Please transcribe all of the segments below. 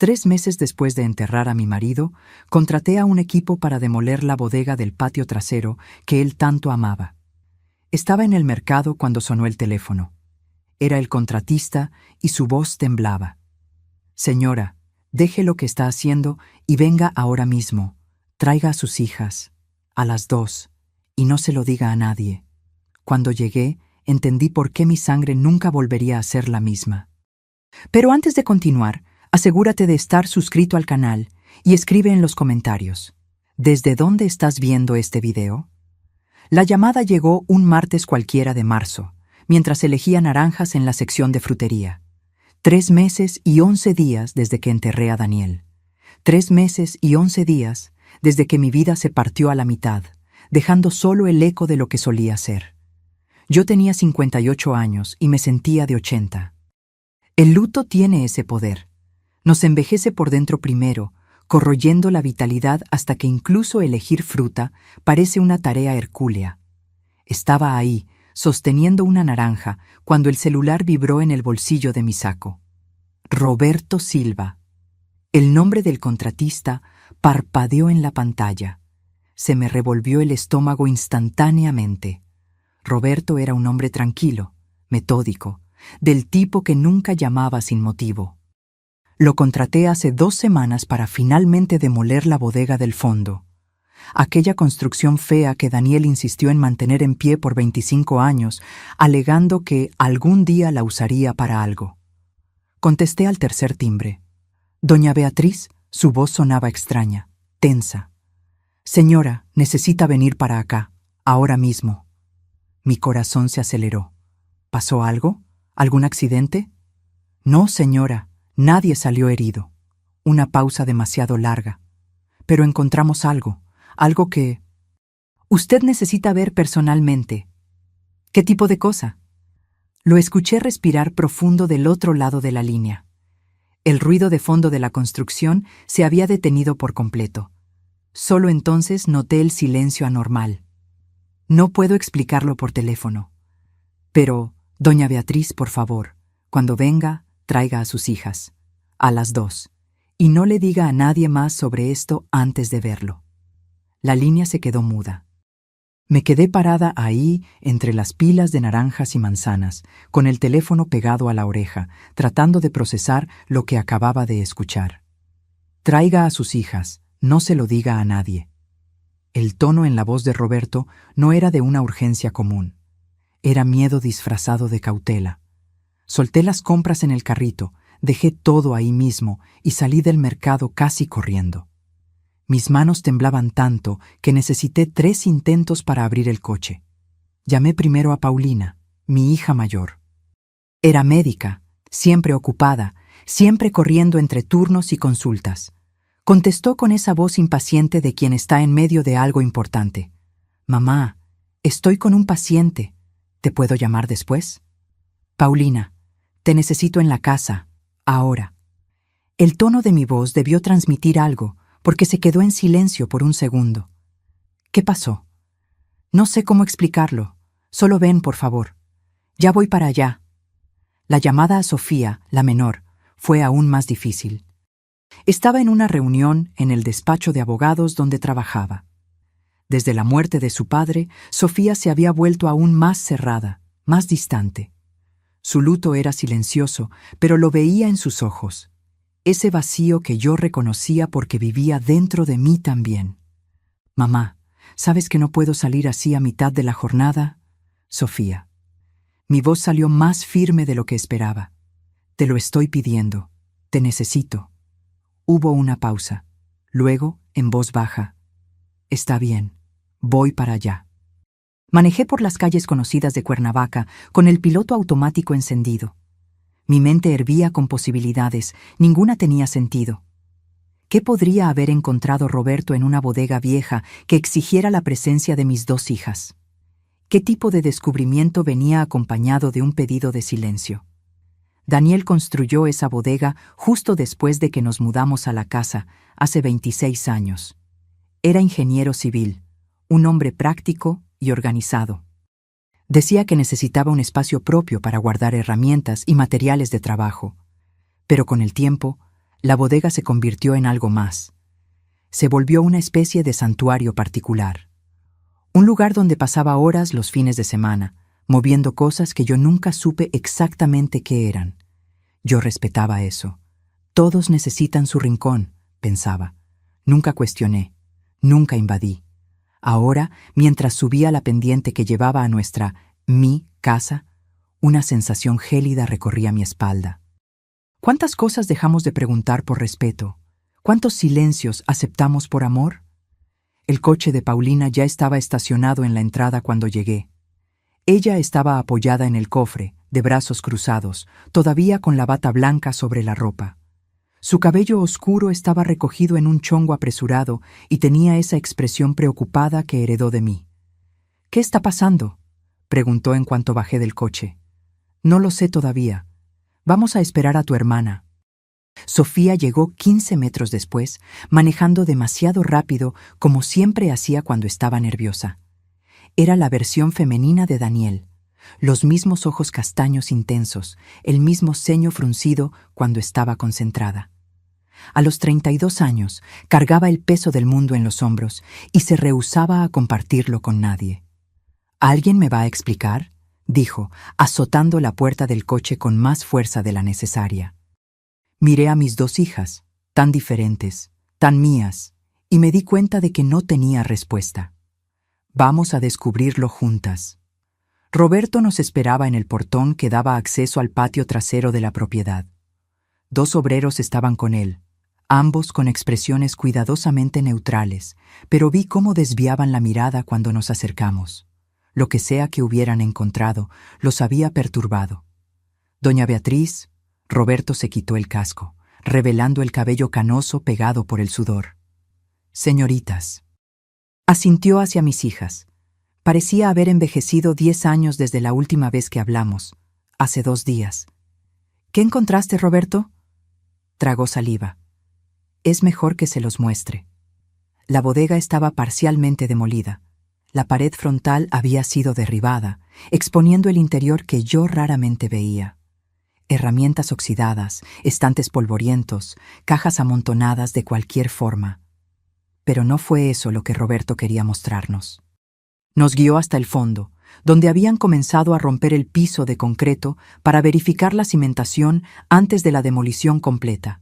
3 meses después de enterrar a mi marido, contraté a un equipo para demoler la bodega del patio trasero que él tanto amaba. Estaba en el mercado cuando sonó el teléfono. Era el contratista y su voz temblaba. «Señora, deje lo que está haciendo y venga ahora mismo. Traiga a sus hijas, a las 2, y no se lo diga a nadie». Cuando llegué, entendí por qué mi sangre nunca volvería a ser la misma. Pero antes de continuar, asegúrate de estar suscrito al canal y escribe en los comentarios: ¿desde dónde estás viendo este video? La llamada llegó un martes cualquiera de marzo, mientras elegía naranjas en la sección de frutería. 3 meses y 11 días desde que enterré a Daniel. 3 meses y 11 días desde que mi vida se partió a la mitad, dejando solo el eco de lo que solía ser. Yo tenía 58 años y me sentía de 80. El luto tiene ese poder. Nos envejece por dentro primero, corroyendo la vitalidad hasta que incluso elegir fruta parece una tarea hercúlea. Estaba ahí, sosteniendo una naranja, cuando el celular vibró en el bolsillo de mi saco. Roberto Silva. El nombre del contratista parpadeó en la pantalla. Se me revolvió el estómago instantáneamente. Roberto era un hombre tranquilo, metódico, del tipo que nunca llamaba sin motivo. Lo contraté hace 2 semanas para finalmente demoler la bodega del fondo. Aquella construcción fea que Daniel insistió en mantener en pie por 25 años, alegando que algún día la usaría para algo. Contesté al tercer timbre. Doña Beatriz, su voz sonaba extraña, tensa. «Señora, necesita venir para acá, ahora mismo». Mi corazón se aceleró. ¿Pasó algo? ¿Algún accidente? No, señora, nadie salió herido. Una pausa demasiado larga. Pero encontramos algo que... Usted necesita ver personalmente. ¿Qué tipo de cosa? Lo escuché respirar profundo del otro lado de la línea. El ruido de fondo de la construcción se había detenido por completo. Solo entonces noté el silencio anormal. No puedo explicarlo por teléfono. Pero, doña Beatriz, por favor, cuando venga, traiga a sus hijas, a las 2, y no le diga a nadie más sobre esto antes de verlo. La línea se quedó muda. Me quedé parada ahí, entre las pilas de naranjas y manzanas, con el teléfono pegado a la oreja, tratando de procesar lo que acababa de escuchar. Traiga a sus hijas, no se lo diga a nadie. El tono en la voz de Roberto no era de una urgencia común. Era miedo disfrazado de cautela. Solté las compras en el carrito, dejé todo ahí mismo y salí del mercado casi corriendo. Mis manos temblaban tanto que necesité 3 intentos para abrir el coche. Llamé primero a Paulina, mi hija mayor. Era médica, siempre ocupada, siempre corriendo entre turnos y consultas. Contestó con esa voz impaciente de quien está en medio de algo importante. «Mamá, estoy con un paciente. ¿Te puedo llamar después?» «Paulina, te necesito en la casa, ahora». El tono de mi voz debió transmitir algo, porque se quedó en silencio por un segundo. «¿Qué pasó?» «No sé cómo explicarlo. Solo ven, por favor. Ya voy para allá». La llamada a Sofía, la menor, fue aún más difícil. Estaba en una reunión en el despacho de abogados donde trabajaba. Desde la muerte de su padre, Sofía se había vuelto aún más cerrada, más distante. Su luto era silencioso, pero lo veía en sus ojos. Ese vacío que yo reconocía porque vivía dentro de mí también. «Mamá, ¿sabes que no puedo salir así a mitad de la jornada?» «Sofía». Mi voz salió más firme de lo que esperaba. «Te lo estoy pidiendo. Te necesito». Hubo una pausa. Luego, en voz baja: «Está bien, voy para allá». Manejé por las calles conocidas de Cuernavaca con el piloto automático encendido. Mi mente hervía con posibilidades, ninguna tenía sentido. ¿Qué podría haber encontrado Roberto en una bodega vieja que exigiera la presencia de mis 2 hijas? ¿Qué tipo de descubrimiento venía acompañado de un pedido de silencio? Daniel construyó esa bodega justo después de que nos mudamos a la casa, hace 26 años. Era ingeniero civil, un hombre práctico y organizado. Decía que necesitaba un espacio propio para guardar herramientas y materiales de trabajo. Pero con el tiempo, La bodega se convirtió en algo más. Se volvió una especie de santuario particular. Un lugar donde pasaba horas los fines de semana, moviendo cosas que yo nunca supe exactamente qué eran. Yo respetaba eso. Todos necesitan su rincón, pensaba. Nunca cuestioné, nunca invadí. Ahora, mientras subía la pendiente que llevaba a mi casa, una sensación gélida recorría mi espalda. ¿Cuántas cosas dejamos de preguntar por respeto? ¿Cuántos silencios aceptamos por amor? El coche de Paulina ya estaba estacionado en la entrada cuando llegué. Ella estaba apoyada en el cofre, de brazos cruzados, todavía con la bata blanca sobre la ropa. Su cabello oscuro estaba recogido en un chongo apresurado y tenía esa expresión preocupada que heredó de mí. «¿Qué está pasando?», preguntó en cuanto bajé del coche. «No lo sé todavía. Vamos a esperar a tu hermana». Sofía llegó 15 metros después, manejando demasiado rápido, como siempre hacía cuando estaba nerviosa. Era la versión femenina de Daniel. Los mismos ojos castaños intensos, el mismo ceño fruncido cuando estaba concentrada. A los 32 años, cargaba el peso del mundo en los hombros y se rehusaba a compartirlo con nadie. «¿Alguien me va a explicar?», dijo, azotando la puerta del coche con más fuerza de la necesaria. Miré a mis dos hijas, tan diferentes, tan mías, y me di cuenta de que no tenía respuesta. «Vamos a descubrirlo juntas». Roberto nos esperaba en el portón que daba acceso al patio trasero de la propiedad. 2 obreros estaban con él, ambos con expresiones cuidadosamente neutrales, pero vi cómo desviaban la mirada cuando nos acercamos. Lo que sea que hubieran encontrado, los había perturbado. «Doña Beatriz», Roberto se quitó el casco, revelando el cabello canoso pegado por el sudor. «Señoritas». Asintió hacia mis hijas. Parecía haber envejecido 10 años desde la última vez que hablamos, hace 2 días. «¿Qué encontraste, Roberto?». Tragó saliva. «Es mejor que se los muestre». La bodega estaba parcialmente demolida. La pared frontal había sido derribada, exponiendo el interior que yo raramente veía. Herramientas oxidadas, estantes polvorientos, cajas amontonadas de cualquier forma. Pero no fue eso lo que Roberto quería mostrarnos. Nos guió hasta el fondo, donde habían comenzado a romper el piso de concreto para verificar la cimentación antes de la demolición completa.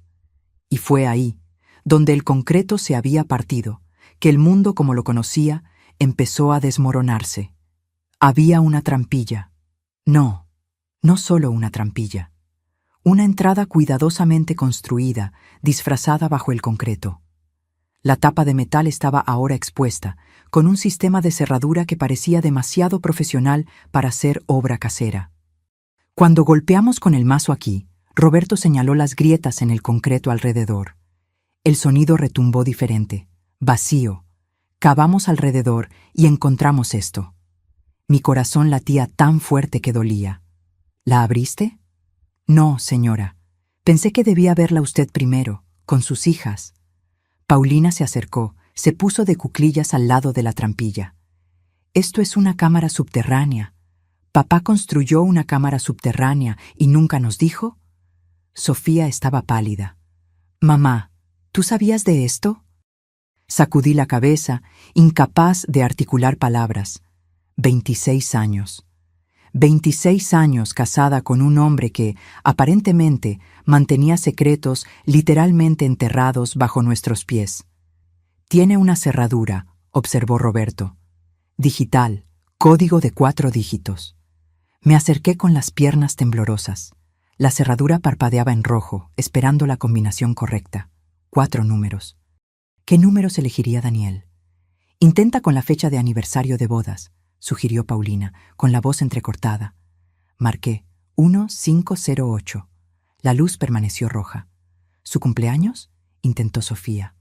Y fue ahí, donde el concreto se había partido, que el mundo como lo conocía empezó a desmoronarse. Había una trampilla. No solo una trampilla. Una entrada cuidadosamente construida, disfrazada bajo el concreto. La tapa de metal estaba ahora expuesta, con un sistema de cerradura que parecía demasiado profesional para ser obra casera. Cuando golpeamos con el mazo aquí, Roberto señaló las grietas en el concreto alrededor. El sonido retumbó diferente, vacío. Cavamos alrededor y encontramos esto. Mi corazón latía tan fuerte que dolía. ¿La abriste? No, señora. Pensé que debía verla usted primero, con sus hijas. Paulina se acercó, se puso de cuclillas al lado de la trampilla. Esto es una cámara subterránea. ¿Papá construyó una cámara subterránea y nunca nos dijo? Sofía estaba pálida. Mamá, ¿tú sabías de esto? Sacudí la cabeza, incapaz de articular palabras. 26 años. 26 años casada con un hombre que, aparentemente, mantenía secretos literalmente enterrados bajo nuestros pies. «Tiene una cerradura», observó Roberto. «Digital, código de 4 dígitos». Me acerqué con las piernas temblorosas. La cerradura parpadeaba en rojo, esperando la combinación correcta. 4 números. ¿Qué números elegiría Daniel? «Intenta con la fecha de aniversario de bodas», sugirió Paulina, con la voz entrecortada. Marqué 1508. La luz permaneció roja. ¿Su cumpleaños?, intentó Sofía.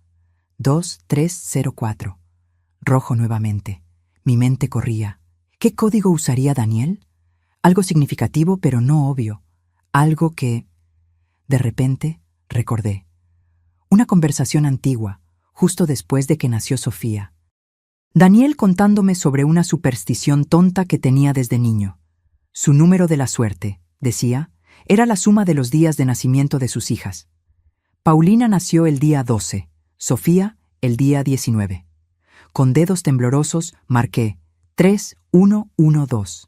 2304. Rojo nuevamente. Mi mente corría. ¿Qué código usaría Daniel? Algo significativo, pero no obvio. Algo que... De repente, recordé. Una conversación antigua, justo después de que nació Sofía. Daniel contándome sobre una superstición tonta que tenía desde niño. Su número de la suerte, decía, era la suma de los días de nacimiento de sus hijas. Paulina nació el día 12, Sofía el día 19. Con dedos temblorosos marqué 3112.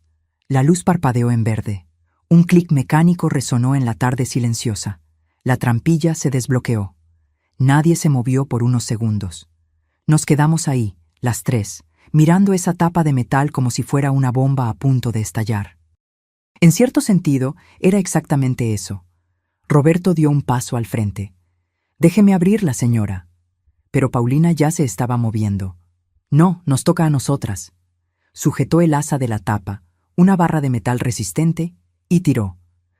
La luz parpadeó en verde. Un clic mecánico resonó en la tarde silenciosa. La trampilla se desbloqueó. Nadie se movió por unos segundos. Nos quedamos ahí, las tres, mirando esa tapa de metal como si fuera una bomba a punto de estallar. En cierto sentido, era exactamente eso. Roberto dio un paso al frente. «Déjeme abrirla, señora». Pero Paulina ya se estaba moviendo. «No, nos toca a nosotras». Sujetó el asa de la tapa, una barra de metal resistente, y tiró.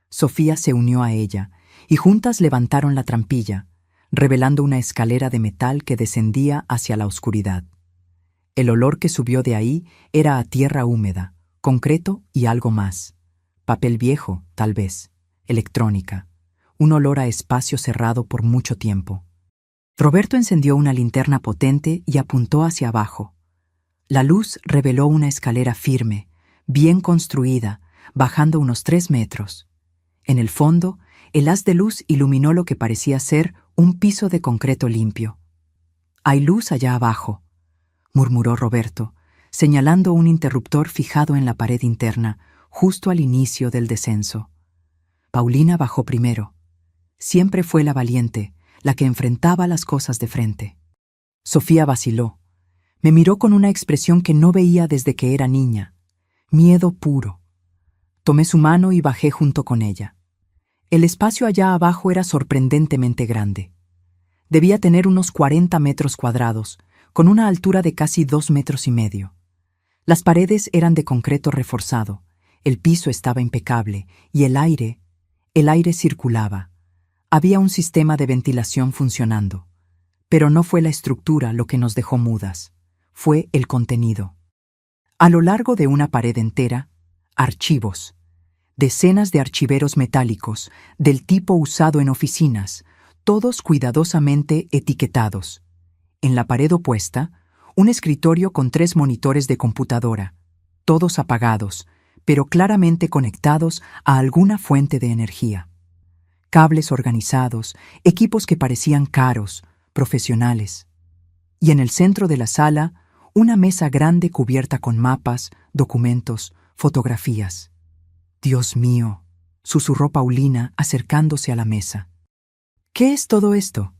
Sofía se unió a ella, y juntas levantaron la trampilla, revelando una escalera de metal que descendía hacia la oscuridad. El olor que subió de ahí era a tierra húmeda, concreto y algo más. Papel viejo, tal vez. Electrónica. Un olor a espacio cerrado por mucho tiempo. Roberto encendió una linterna potente y apuntó hacia abajo. La luz reveló una escalera firme, bien construida, bajando unos 3 metros. En el fondo, el haz de luz iluminó lo que parecía ser un piso de concreto limpio. «Hay luz allá abajo», murmuró Roberto, señalando un interruptor fijado en la pared interna, justo al inicio del descenso. Paulina bajó primero. Siempre fue la valiente, la que enfrentaba las cosas de frente. Sofía vaciló. Me miró con una expresión que no veía desde que era niña. Miedo puro. Tomé su mano y bajé junto con ella. El espacio allá abajo era sorprendentemente grande. Debía tener unos 40 metros cuadrados, con una altura de casi 2,5 metros. Las paredes eran de concreto reforzado, el piso estaba impecable y el aire circulaba. Había un sistema de ventilación funcionando. Pero no fue la estructura lo que nos dejó mudas, fue el contenido. A lo largo de una pared entera, archivos. Decenas de archiveros metálicos, del tipo usado en oficinas, todos cuidadosamente etiquetados. En la pared opuesta, un escritorio con 3 monitores de computadora, todos apagados, pero claramente conectados a alguna fuente de energía. Cables organizados, equipos que parecían caros, profesionales. Y en el centro de la sala, una mesa grande cubierta con mapas, documentos, fotografías. «Dios mío», susurró Paulina acercándose a la mesa. «¿Qué es todo esto?»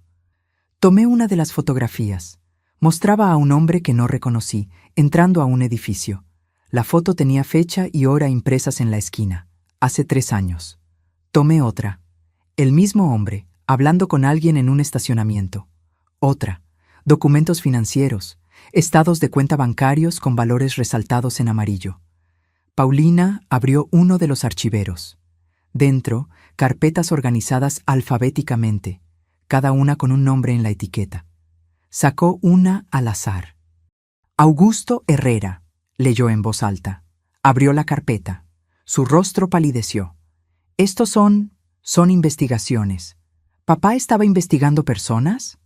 Tomé una de las fotografías. Mostraba a un hombre que no reconocí, entrando a un edificio. La foto tenía fecha y hora impresas en la esquina. Hace 3 años. Tomé otra. El mismo hombre, hablando con alguien en un estacionamiento. Otra. Documentos financieros. Estados de cuenta bancarios con valores resaltados en amarillo. Paulina abrió uno de los archiveros. Dentro, carpetas organizadas alfabéticamente, cada una con un nombre en la etiqueta. Sacó una al azar. «Augusto Herrera», leyó en voz alta. Abrió la carpeta. Su rostro palideció. «Estos son investigaciones. ¿Papá estaba investigando personas?»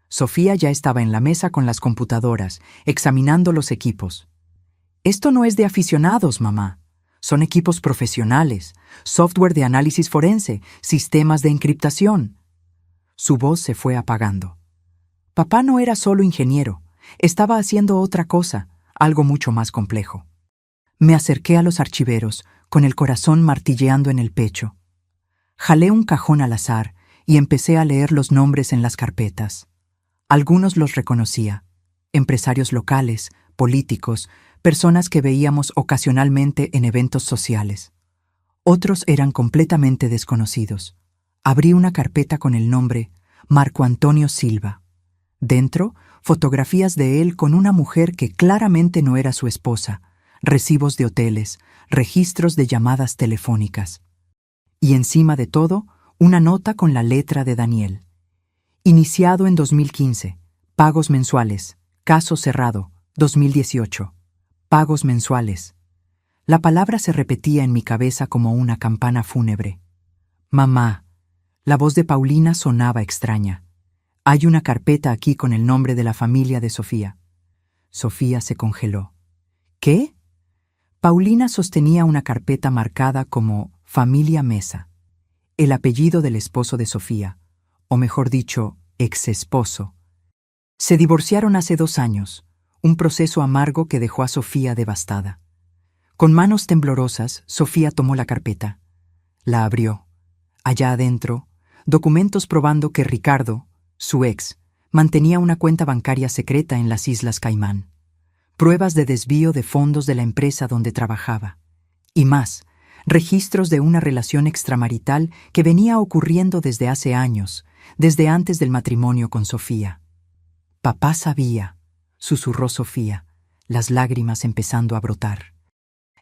Sofía ya estaba en la mesa con las computadoras, examinando los equipos. «Esto no es de aficionados, mamá. Son equipos profesionales, software de análisis forense, sistemas de encriptación». Su voz se fue apagando. Papá no era solo ingeniero, estaba haciendo otra cosa, algo mucho más complejo. Me acerqué a los archiveros, con el corazón martilleando en el pecho. Jalé un cajón al azar y empecé a leer los nombres en las carpetas. Algunos los reconocía: empresarios locales, políticos, personas que veíamos ocasionalmente en eventos sociales. Otros eran completamente desconocidos. Abrí una carpeta con el nombre Marco Antonio Silva. Dentro, fotografías de él con una mujer que claramente no era su esposa, recibos de hoteles, registros de llamadas telefónicas. Y encima de todo, una nota con la letra de Daniel. Iniciado en 2015. Pagos mensuales. Caso cerrado. 2018. Pagos mensuales. La palabra se repetía en mi cabeza como una campana fúnebre. «Mamá». La voz de Paulina sonaba extraña. «Hay una carpeta aquí con el nombre de la familia de Sofía». Sofía se congeló. «¿Qué?» Paulina sostenía una carpeta marcada como Familia Mesa. El apellido del esposo de Sofía, o mejor dicho, ex esposo. Se divorciaron hace 2 años, un proceso amargo que dejó a Sofía devastada. Con manos temblorosas, Sofía tomó la carpeta. La abrió. Allá adentro, documentos probando que Ricardo, su ex, mantenía una cuenta bancaria secreta en las Islas Caimán. Pruebas de desvío de fondos de la empresa donde trabajaba. Y más, registros de una relación extramarital que venía ocurriendo desde hace años, desde antes del matrimonio con Sofía. «Papá sabía», susurró Sofía, las lágrimas empezando a brotar.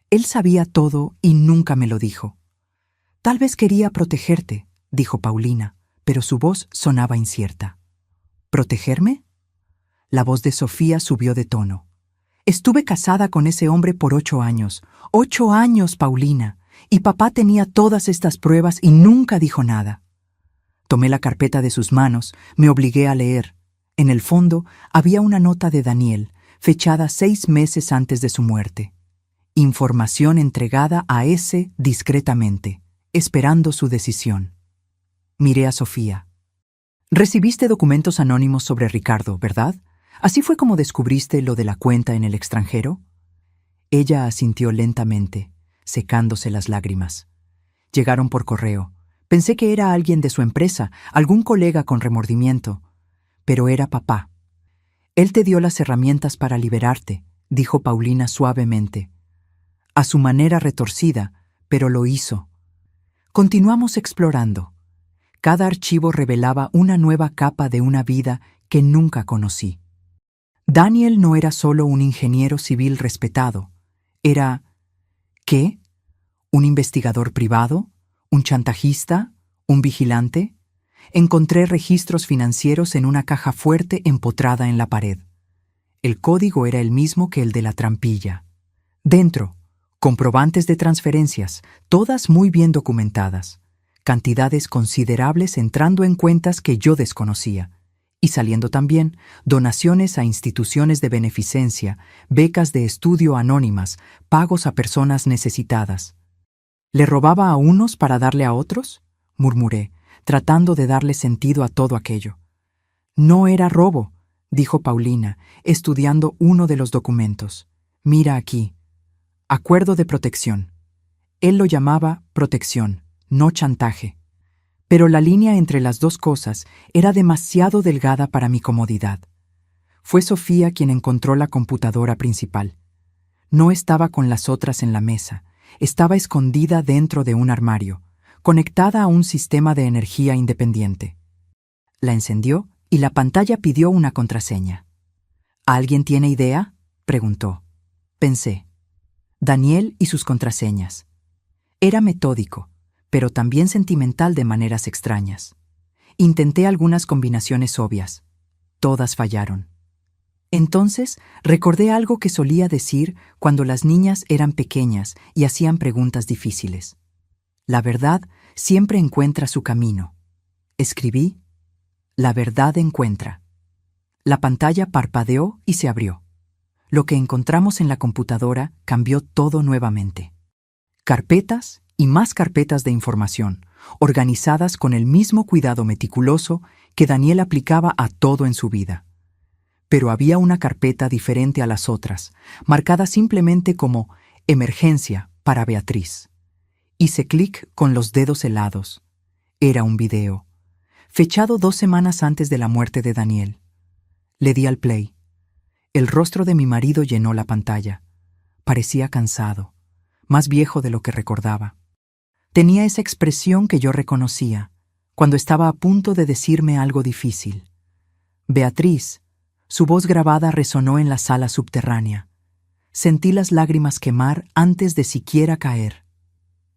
«Él sabía todo y nunca me lo dijo». «Tal vez quería protegerte», dijo Paulina, pero su voz sonaba incierta. «¿Protegerme?» La voz de Sofía subió de tono. «Estuve casada con ese hombre por 8 años. 8 años, Paulina. Y papá tenía todas estas pruebas y nunca dijo nada». Tomé la carpeta de sus manos, me obligué a leer. En el fondo había una nota de Daniel, fechada 6 meses antes de su muerte. Información entregada a ese discretamente, esperando su decisión. Miré a Sofía. «Recibiste documentos anónimos sobre Ricardo, ¿verdad? ¿Así fue como descubriste lo de la cuenta en el extranjero?» Ella asintió lentamente, secándose las lágrimas. «Llegaron por correo. Pensé que era alguien de su empresa, algún colega con remordimiento. Pero era papá. Él te dio las herramientas para liberarte», dijo Paulina suavemente. A su manera retorcida, pero lo hizo. Continuamos explorando. Cada archivo revelaba una nueva capa de una vida que nunca conocí. Daniel no era solo un ingeniero civil respetado. Era... ¿qué? ¿Un investigador privado? ¿Un chantajista? ¿Un vigilante? Encontré registros financieros en una caja fuerte empotrada en la pared. El código era el mismo que el de la trampilla. Dentro, comprobantes de transferencias, todas muy bien documentadas. Cantidades considerables entrando en cuentas que yo desconocía. Y saliendo también donaciones a instituciones de beneficencia, becas de estudio anónimas, pagos a personas necesitadas. ¿Le robaba a unos para darle a otros?, murmuré, tratando de darle sentido a todo aquello. «No era robo», dijo Paulina, estudiando uno de los documentos. «Mira aquí. Acuerdo de protección». Él lo llamaba protección, no chantaje. Pero la línea entre las dos cosas era demasiado delgada para mi comodidad. Fue Sofía quien encontró la computadora principal. No estaba con las otras en la mesa, estaba escondida dentro de un armario, conectada a un sistema de energía independiente. La encendió y la pantalla pidió una contraseña. «¿Alguien tiene idea?», preguntó. Pensé. Daniel y sus contraseñas. Era metódico, pero también sentimental de maneras extrañas. Intenté algunas combinaciones obvias. Todas fallaron. Entonces recordé algo que solía decir cuando las niñas eran pequeñas y hacían preguntas difíciles. La verdad siempre encuentra su camino. Escribí: «La verdad encuentra». La pantalla parpadeó y se abrió. Lo que encontramos en la computadora cambió todo nuevamente. Carpetas y más carpetas de información, organizadas con el mismo cuidado meticuloso que Daniel aplicaba a todo en su vida. Pero había una carpeta diferente a las otras, marcada simplemente como «Emergencia para Beatriz». Hice clic con los dedos helados. Era un video, fechado 2 semanas antes de la muerte de Daniel. Le di al play. El rostro de mi marido llenó la pantalla. Parecía cansado, más viejo de lo que recordaba. Tenía esa expresión que yo reconocía, cuando estaba a punto de decirme algo difícil. «Beatriz», su voz grabada resonó en la sala subterránea. Sentí las lágrimas quemar antes de siquiera caer.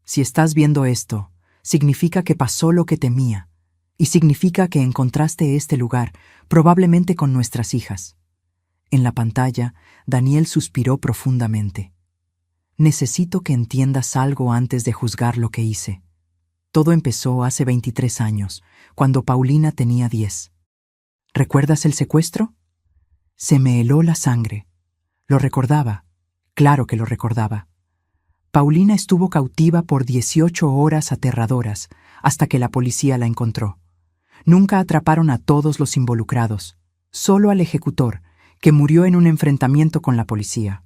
«Si estás viendo esto, significa que pasó lo que temía, y significa que encontraste este lugar, probablemente con nuestras hijas». En la pantalla, Daniel suspiró profundamente. «Necesito que entiendas algo antes de juzgar lo que hice. Todo empezó hace 23 años, cuando Paulina tenía 10. ¿Recuerdas el secuestro?» Se me heló la sangre. Lo recordaba. Claro que lo recordaba. Paulina estuvo cautiva por 18 horas aterradoras hasta que la policía la encontró. Nunca atraparon a todos los involucrados, solo al ejecutor, que murió en un enfrentamiento con la policía.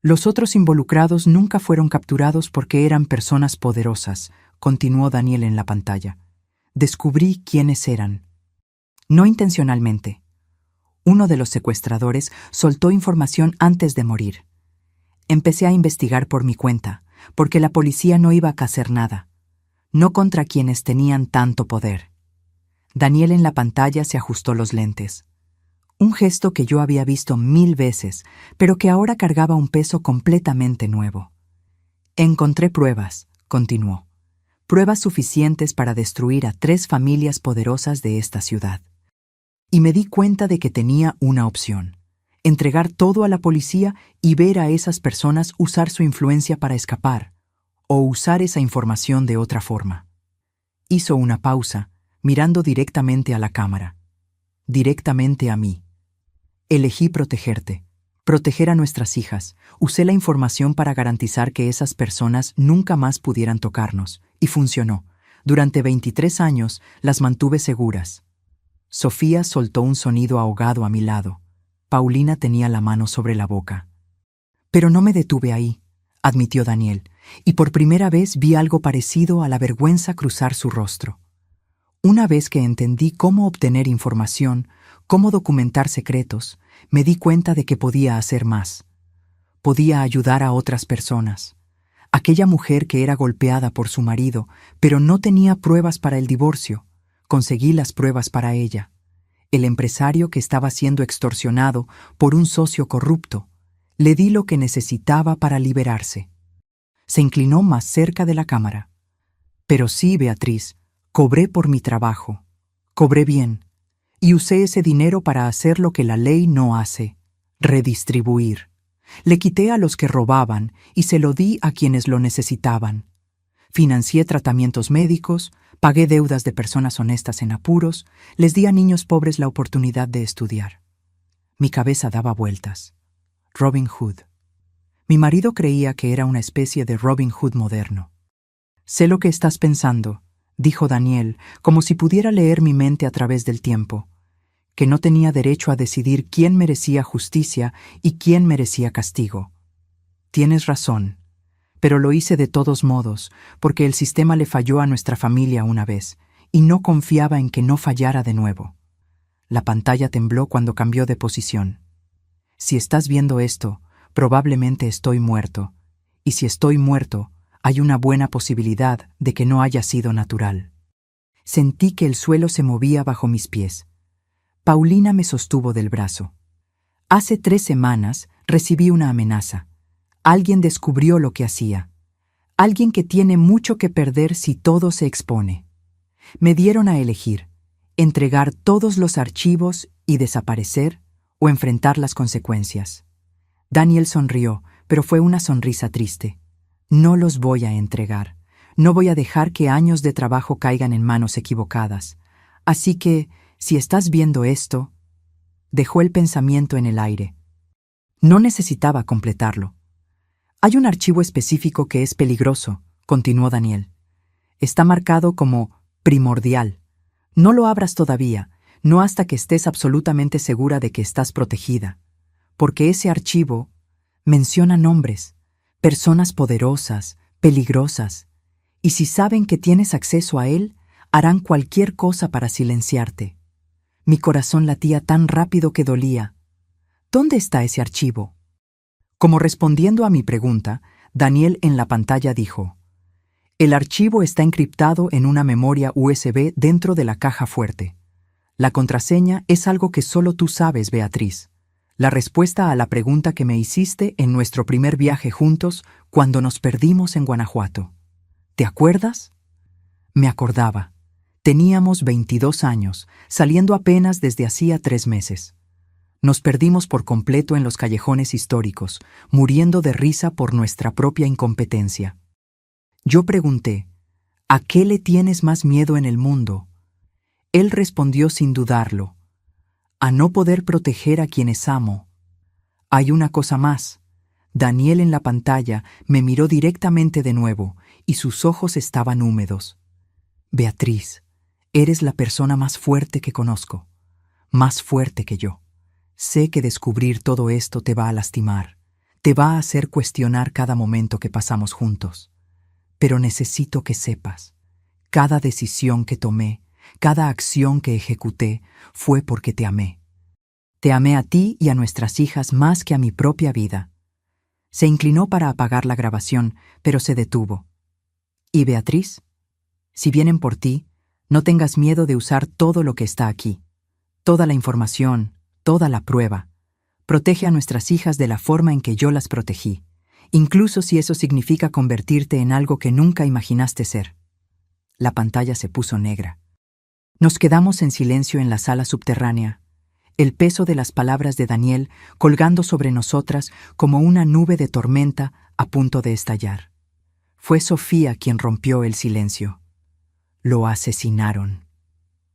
Los otros involucrados nunca fueron capturados porque eran personas poderosas, continuó Daniel en la pantalla. Descubrí quiénes eran. No intencionalmente. Uno de los secuestradores soltó información antes de morir. Empecé a investigar por mi cuenta, porque la policía no iba a hacer nada. No contra quienes tenían tanto poder. Daniel en la pantalla se ajustó los lentes. Un gesto que yo había visto 1000 veces, pero que ahora cargaba un peso completamente nuevo. Encontré pruebas, continuó. Pruebas suficientes para destruir a 3 familias poderosas de esta ciudad. Y me di cuenta de que tenía una opción: entregar todo a la policía y ver a esas personas usar su influencia para escapar, o usar esa información de otra forma. Hizo una pausa, mirando directamente a la cámara. Directamente a mí. Elegí protegerte, proteger a nuestras hijas. Usé la información para garantizar que esas personas nunca más pudieran tocarnos, y funcionó. Durante 23 años las mantuve seguras. Sofía soltó un sonido ahogado a mi lado. Paulina tenía la mano sobre la boca. Pero no me detuve ahí, admitió Daniel, y por primera vez vi algo parecido a la vergüenza cruzar su rostro. Una vez que entendí cómo obtener información, cómo documentar secretos, me di cuenta de que podía hacer más. Podía ayudar a otras personas. Aquella mujer que era golpeada por su marido, pero no tenía pruebas para el divorcio, conseguí las pruebas para ella. El empresario que estaba siendo extorsionado por un socio corrupto, le di lo que necesitaba para liberarse. Se inclinó más cerca de la cámara. Pero sí, Beatriz, cobré por mi trabajo. Cobré bien. Y usé ese dinero para hacer lo que la ley no hace: redistribuir. Le quité a los que robaban y se lo di a quienes lo necesitaban. Financié tratamientos médicos, pagué deudas de personas honestas en apuros, les di a niños pobres la oportunidad de estudiar. Mi cabeza daba vueltas. Robin Hood. Mi marido creía que era una especie de Robin Hood moderno. Sé lo que estás pensando, dijo Daniel, como si pudiera leer mi mente a través del tiempo, que no tenía derecho a decidir quién merecía justicia y quién merecía castigo. Tienes razón, pero lo hice de todos modos, porque el sistema le falló a nuestra familia una vez, y no confiaba en que no fallara de nuevo. La pantalla tembló cuando cambió de posición. Si estás viendo esto, probablemente estoy muerto, y si estoy muerto, hay una buena posibilidad de que no haya sido natural. Sentí que el suelo se movía bajo mis pies. Paulina me sostuvo del brazo. Hace 3 semanas recibí una amenaza. Alguien descubrió lo que hacía. Alguien que tiene mucho que perder si todo se expone. Me dieron a elegir: entregar todos los archivos y desaparecer, o enfrentar las consecuencias. Daniel sonrió, pero fue una sonrisa triste. No los voy a entregar. No voy a dejar que años de trabajo caigan en manos equivocadas. Así que, si estás viendo esto... Dejó el pensamiento en el aire. No necesitaba completarlo. Hay un archivo específico que es peligroso, continuó Daniel. Está marcado como primordial. No lo abras todavía, no hasta que estés absolutamente segura de que estás protegida. Porque ese archivo menciona nombres, personas poderosas, peligrosas, y si saben que tienes acceso a él, harán cualquier cosa para silenciarte. Mi corazón latía tan rápido que dolía. ¿Dónde está ese archivo? Como respondiendo a mi pregunta, Daniel en la pantalla dijo: el archivo está encriptado en una memoria USB dentro de la caja fuerte. La contraseña es algo que solo tú sabes, Beatriz. La respuesta a la pregunta que me hiciste en nuestro primer viaje juntos cuando nos perdimos en Guanajuato. ¿Te acuerdas? Me acordaba. Teníamos 22 años, saliendo apenas desde hacía 3 meses. Nos perdimos por completo en los callejones históricos, muriendo de risa por nuestra propia incompetencia. Yo pregunté: ¿a qué le tienes más miedo en el mundo? Él respondió sin dudarlo: a no poder proteger a quienes amo. Hay una cosa más. Daniel en la pantalla me miró directamente de nuevo, y sus ojos estaban húmedos. Beatriz, Eres la persona más fuerte que conozco, más fuerte que yo. Sé que descubrir todo esto te va a lastimar, te va a hacer cuestionar cada momento que pasamos juntos. Pero necesito que sepas, cada decisión que tomé, cada acción que ejecuté, fue porque te amé. Te amé a ti y a nuestras hijas más que a mi propia vida. Se inclinó para apagar la grabación, pero se detuvo. ¿Y Beatriz? Si vienen por ti, no tengas miedo de usar todo lo que está aquí, toda la información, toda la prueba. Protege a nuestras hijas de la forma en que yo las protegí, incluso si eso significa convertirte en algo que nunca imaginaste ser. La pantalla se puso negra. Nos quedamos en silencio en la sala subterránea, el peso de las palabras de Daniel colgando sobre nosotras como una nube de tormenta a punto de estallar. Fue Sofía quien rompió el silencio. Lo asesinaron.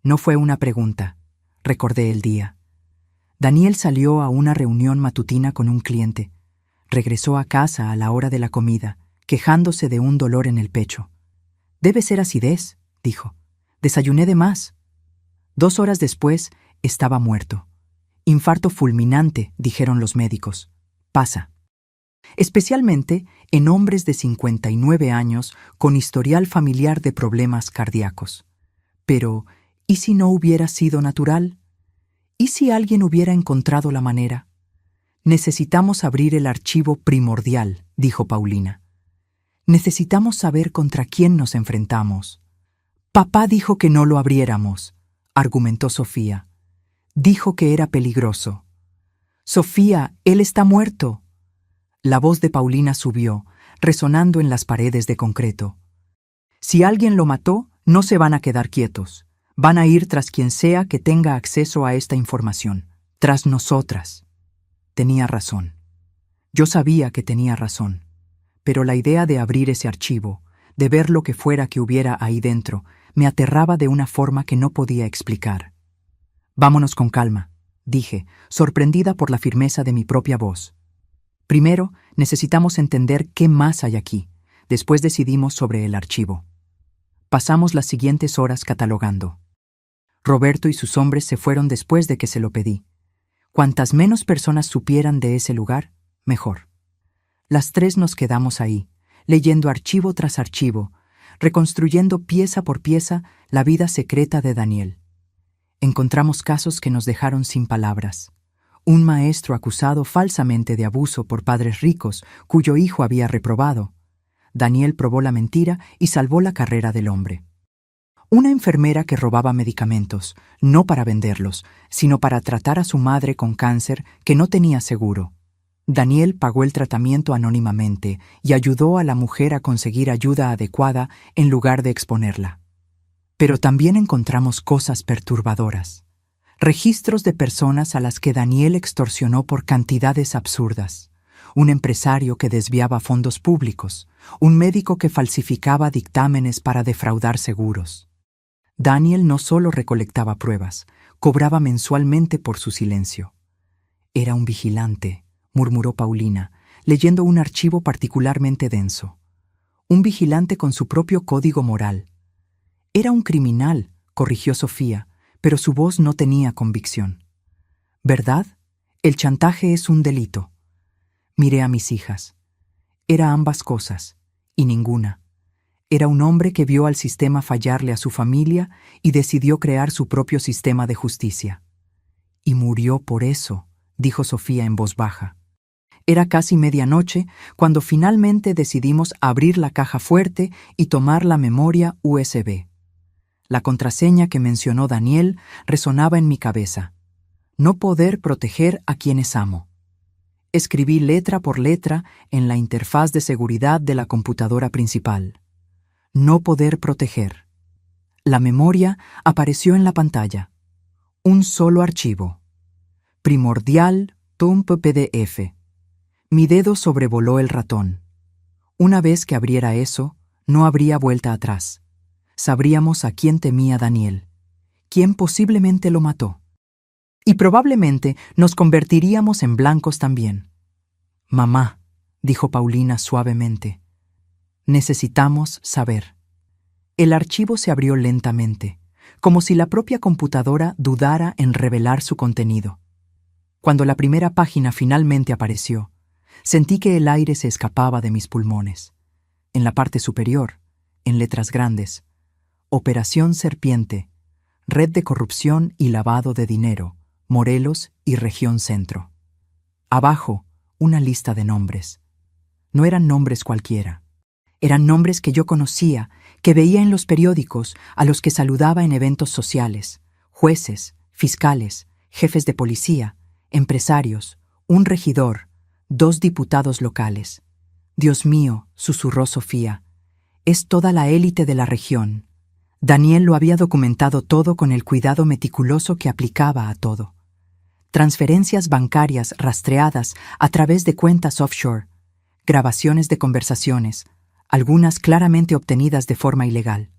No fue una pregunta. Recordé el día. Daniel salió a una reunión matutina con un cliente. Regresó a casa a la hora de la comida, quejándose de un dolor en el pecho. «Debe ser acidez», dijo. «Desayuné de más». 2 horas después, estaba muerto. «Infarto fulminante», dijeron los médicos. «Pasa». Especialmente en hombres de 59 años con historial familiar de problemas cardíacos. Pero, ¿y si no hubiera sido natural? ¿Y si alguien hubiera encontrado la manera? Necesitamos abrir el archivo primordial, dijo Paulina. Necesitamos saber contra quién nos enfrentamos. Papá dijo que no lo abriéramos, argumentó Sofía. Dijo que era peligroso. Sofía, él está muerto. La voz de Paulina subió, resonando en las paredes de concreto. Si alguien lo mató, no se van a quedar quietos. Van a ir tras quien sea que tenga acceso a esta información, tras nosotras. Tenía razón. Yo sabía que tenía razón, pero la idea de abrir ese archivo, de ver lo que fuera que hubiera ahí dentro, me aterraba de una forma que no podía explicar. «Vámonos con calma», dije, sorprendida por la firmeza de mi propia voz. «Primero, necesitamos entender qué más hay aquí. Después decidimos sobre el archivo». Pasamos las siguientes horas catalogando. Roberto y sus hombres se fueron después de que se lo pedí. Cuantas menos personas supieran de ese lugar, mejor. Las 3 nos quedamos ahí, leyendo archivo tras archivo, reconstruyendo pieza por pieza la vida secreta de Daniel. Encontramos casos que nos dejaron sin palabras. Un maestro acusado falsamente de abuso por padres ricos, cuyo hijo había reprobado. Daniel probó la mentira y salvó la carrera del hombre. Una enfermera que robaba medicamentos, no para venderlos, sino para tratar a su madre con cáncer que no tenía seguro. Daniel pagó el tratamiento anónimamente y ayudó a la mujer a conseguir ayuda adecuada en lugar de exponerla. Pero también encontramos cosas perturbadoras. Registros de personas a las que Daniel extorsionó por cantidades absurdas. Un empresario que desviaba fondos públicos. Un médico que falsificaba dictámenes para defraudar seguros. Daniel no solo recolectaba pruebas, cobraba mensualmente por su silencio. «Era un vigilante», murmuró Paulina, leyendo un archivo particularmente denso. «Un vigilante con su propio código moral». «Era un criminal», corrigió Sofía, pero su voz no tenía convicción. «¿Verdad? El chantaje es un delito». Miré a mis hijas. Era ambas cosas, y ninguna. Era un hombre que vio al sistema fallarle a su familia y decidió crear su propio sistema de justicia. «Y murió por eso», dijo Sofía en voz baja. Era casi medianoche cuando finalmente decidimos abrir la caja fuerte y tomar la memoria USB. La contraseña que mencionó Daniel resonaba en mi cabeza. No poder proteger a quienes amo. Escribí letra por letra en la interfaz de seguridad de la computadora principal. No poder proteger. La memoria apareció en la pantalla. Un solo archivo. Primordial.pdf. Mi dedo sobrevoló el ratón. Una vez que abriera eso, no habría vuelta atrás. Sabríamos a quién temía Daniel, quién posiblemente lo mató. Y probablemente nos convertiríamos en blancos también. «Mamá», dijo Paulina suavemente, «necesitamos saber». El archivo se abrió lentamente. como si la propia computadora dudara en revelar su contenido. Cuando la primera página finalmente apareció, sentí que el aire se escapaba de mis pulmones. En la parte superior, en letras grandes, Operación Serpiente, Red de Corrupción y Lavado de Dinero, Morelos y Región Centro. Abajo, una lista de nombres. No eran nombres cualquiera. Eran nombres que yo conocía, que veía en los periódicos, a los que saludaba en eventos sociales: jueces, fiscales, jefes de policía, empresarios, un regidor, 2 diputados locales. Dios mío, susurró Sofía, es toda la élite de la región. Daniel lo había documentado todo con el cuidado meticuloso que aplicaba a todo. Transferencias bancarias rastreadas a través de cuentas offshore, grabaciones de conversaciones, algunas claramente obtenidas de forma ilegal,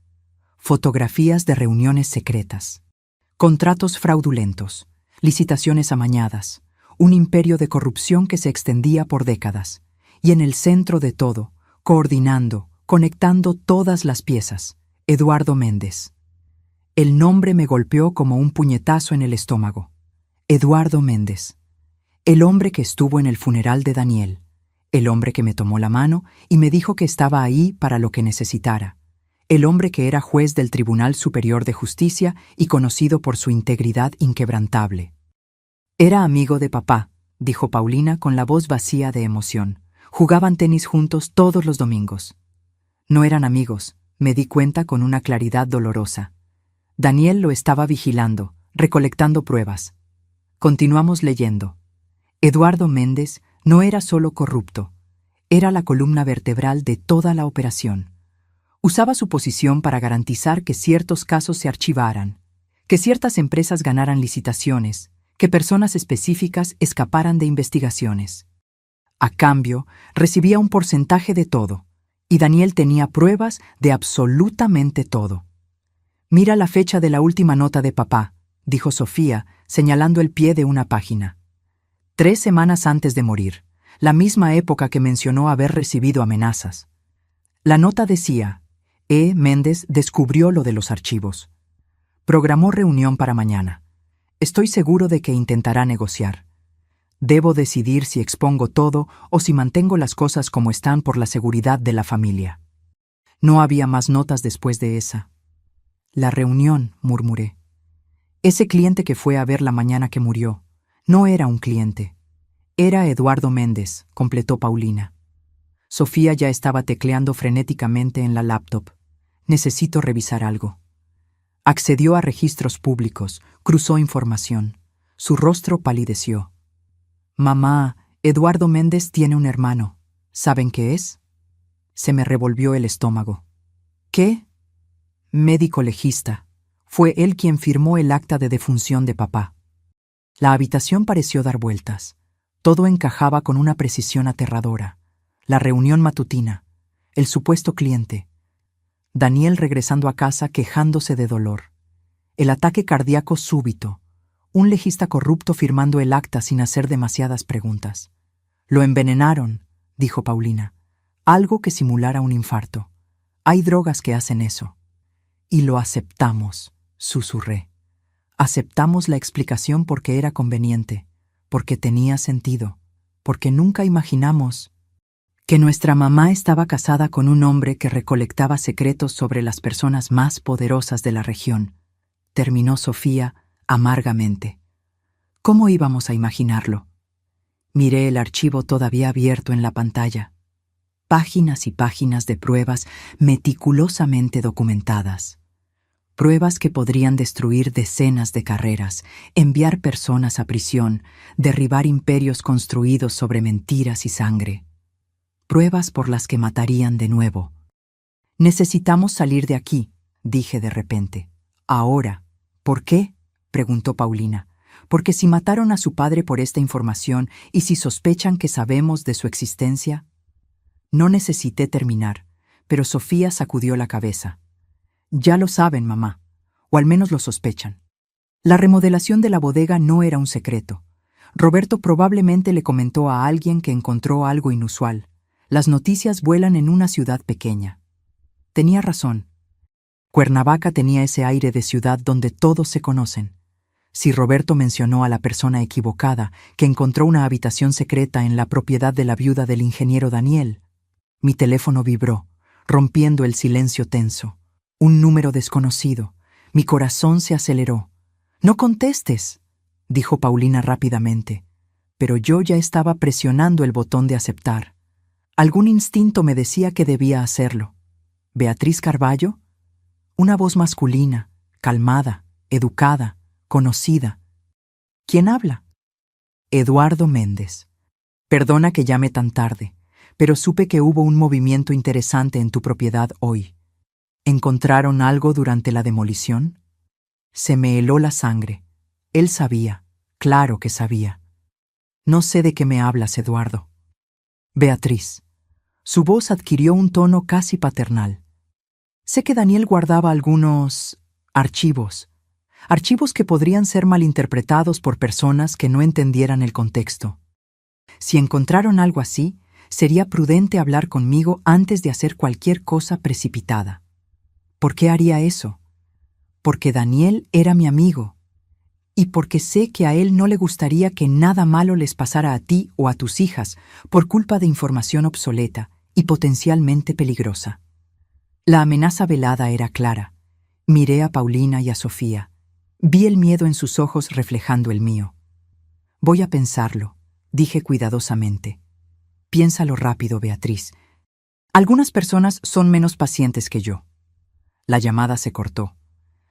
fotografías de reuniones secretas, contratos fraudulentos, licitaciones amañadas, un imperio de corrupción que se extendía por décadas, y en el centro de todo, coordinando, conectando todas las piezas, Eduardo Méndez. El nombre me golpeó como un puñetazo en el estómago. Eduardo Méndez, el hombre que estuvo en el funeral de Daniel, el hombre que me tomó la mano y me dijo que estaba ahí para lo que necesitara, el hombre que era juez del Tribunal Superior de Justicia y conocido por su integridad inquebrantable. Era amigo de papá, dijo Paulina con la voz vacía de emoción. Jugaban tenis juntos todos los domingos. No eran amigos, me di cuenta con una claridad dolorosa. Daniel lo estaba vigilando, recolectando pruebas. Continuamos leyendo. Eduardo Méndez no era solo corrupto, era la columna vertebral de toda la operación. Usaba su posición para garantizar que ciertos casos se archivaran, que ciertas empresas ganaran licitaciones, que personas específicas escaparan de investigaciones. A cambio, recibía un porcentaje de todo, y Daniel tenía pruebas de absolutamente todo. Mira la fecha de la última nota de papá, dijo Sofía, señalando el pie de una página. 3 semanas antes de morir, la misma época que mencionó haber recibido amenazas. La nota decía: Méndez descubrió lo de los archivos. Programó reunión para mañana. Estoy seguro de que intentará negociar. Debo decidir si expongo todo o si mantengo las cosas como están por la seguridad de la familia. No había más notas después de esa. La reunión, murmuré. Ese cliente que fue a ver la mañana que murió, no era un cliente. Era Eduardo Méndez, completó Paulina. Sofía ya estaba tecleando frenéticamente en la laptop. Necesito revisar algo. Accedió a registros públicos, cruzó información. Su rostro palideció. Mamá, Eduardo Méndez tiene un hermano. ¿Saben qué es? Se me revolvió el estómago. ¿Qué? Médico legista. Fue él quien firmó el acta de defunción de papá. La habitación pareció dar vueltas. Todo encajaba con una precisión aterradora. La reunión matutina, el supuesto cliente, Daniel regresando a casa quejándose de dolor, el ataque cardíaco súbito, un legista corrupto firmando el acta sin hacer demasiadas preguntas. Lo envenenaron, dijo Paulina. Algo que simulara un infarto. Hay drogas que hacen eso. Y lo aceptamos, susurré. Aceptamos la explicación porque era conveniente, porque tenía sentido, porque nunca imaginamos que nuestra mamá estaba casada con un hombre que recolectaba secretos sobre las personas más poderosas de la región. Terminó Sofía amargamente. ¿Cómo íbamos a imaginarlo? Miré el archivo todavía abierto en la pantalla. Páginas y páginas de pruebas meticulosamente documentadas. Pruebas que podrían destruir decenas de carreras, enviar personas a prisión, derribar imperios construidos sobre mentiras y sangre. Pruebas por las que matarían de nuevo. Necesitamos salir de aquí, dije de repente. Ahora. ¿Por qué? Preguntó Paulina. Porque si mataron a su padre por esta información y si sospechan que sabemos de su existencia. No necesité terminar, pero Sofía sacudió la cabeza. Ya lo saben, mamá, o al menos lo sospechan. La remodelación de la bodega no era un secreto. Roberto probablemente le comentó a alguien que encontró algo inusual. Las noticias vuelan en una ciudad pequeña. Tenía razón. Cuernavaca tenía ese aire de ciudad donde todos se conocen. Si Roberto mencionó a la persona equivocada que encontró una habitación secreta en la propiedad de la viuda del ingeniero Daniel, mi teléfono vibró, rompiendo el silencio tenso. Un número desconocido. Mi corazón se aceleró. «No contestes», dijo Paulina rápidamente, pero yo ya estaba presionando el botón de aceptar. Algún instinto me decía que debía hacerlo. ¿Beatriz Carballo? Una voz masculina, calmada, educada, conocida. ¿Quién habla? Eduardo Méndez. Perdona que llame tan tarde, pero supe que hubo un movimiento interesante en tu propiedad hoy. ¿Encontraron algo durante la demolición? Se me heló la sangre. Él sabía, claro que sabía. No sé de qué me hablas, Eduardo. Beatriz. Su voz adquirió un tono casi paternal. Sé que Daniel guardaba algunos archivos que podrían ser malinterpretados por personas que no entendieran el contexto. Si encontraron algo así, sería prudente hablar conmigo antes de hacer cualquier cosa precipitada. ¿Por qué haría eso? Porque Daniel era mi amigo, y porque sé que a él no le gustaría que nada malo les pasara a ti o a tus hijas por culpa de información obsoleta y potencialmente peligrosa. La amenaza velada era clara. Miré a Paulina y a Sofía. Vi el miedo en sus ojos reflejando el mío. Voy a pensarlo, dije cuidadosamente. Piénsalo rápido, Beatriz. Algunas personas son menos pacientes que yo. La llamada se cortó.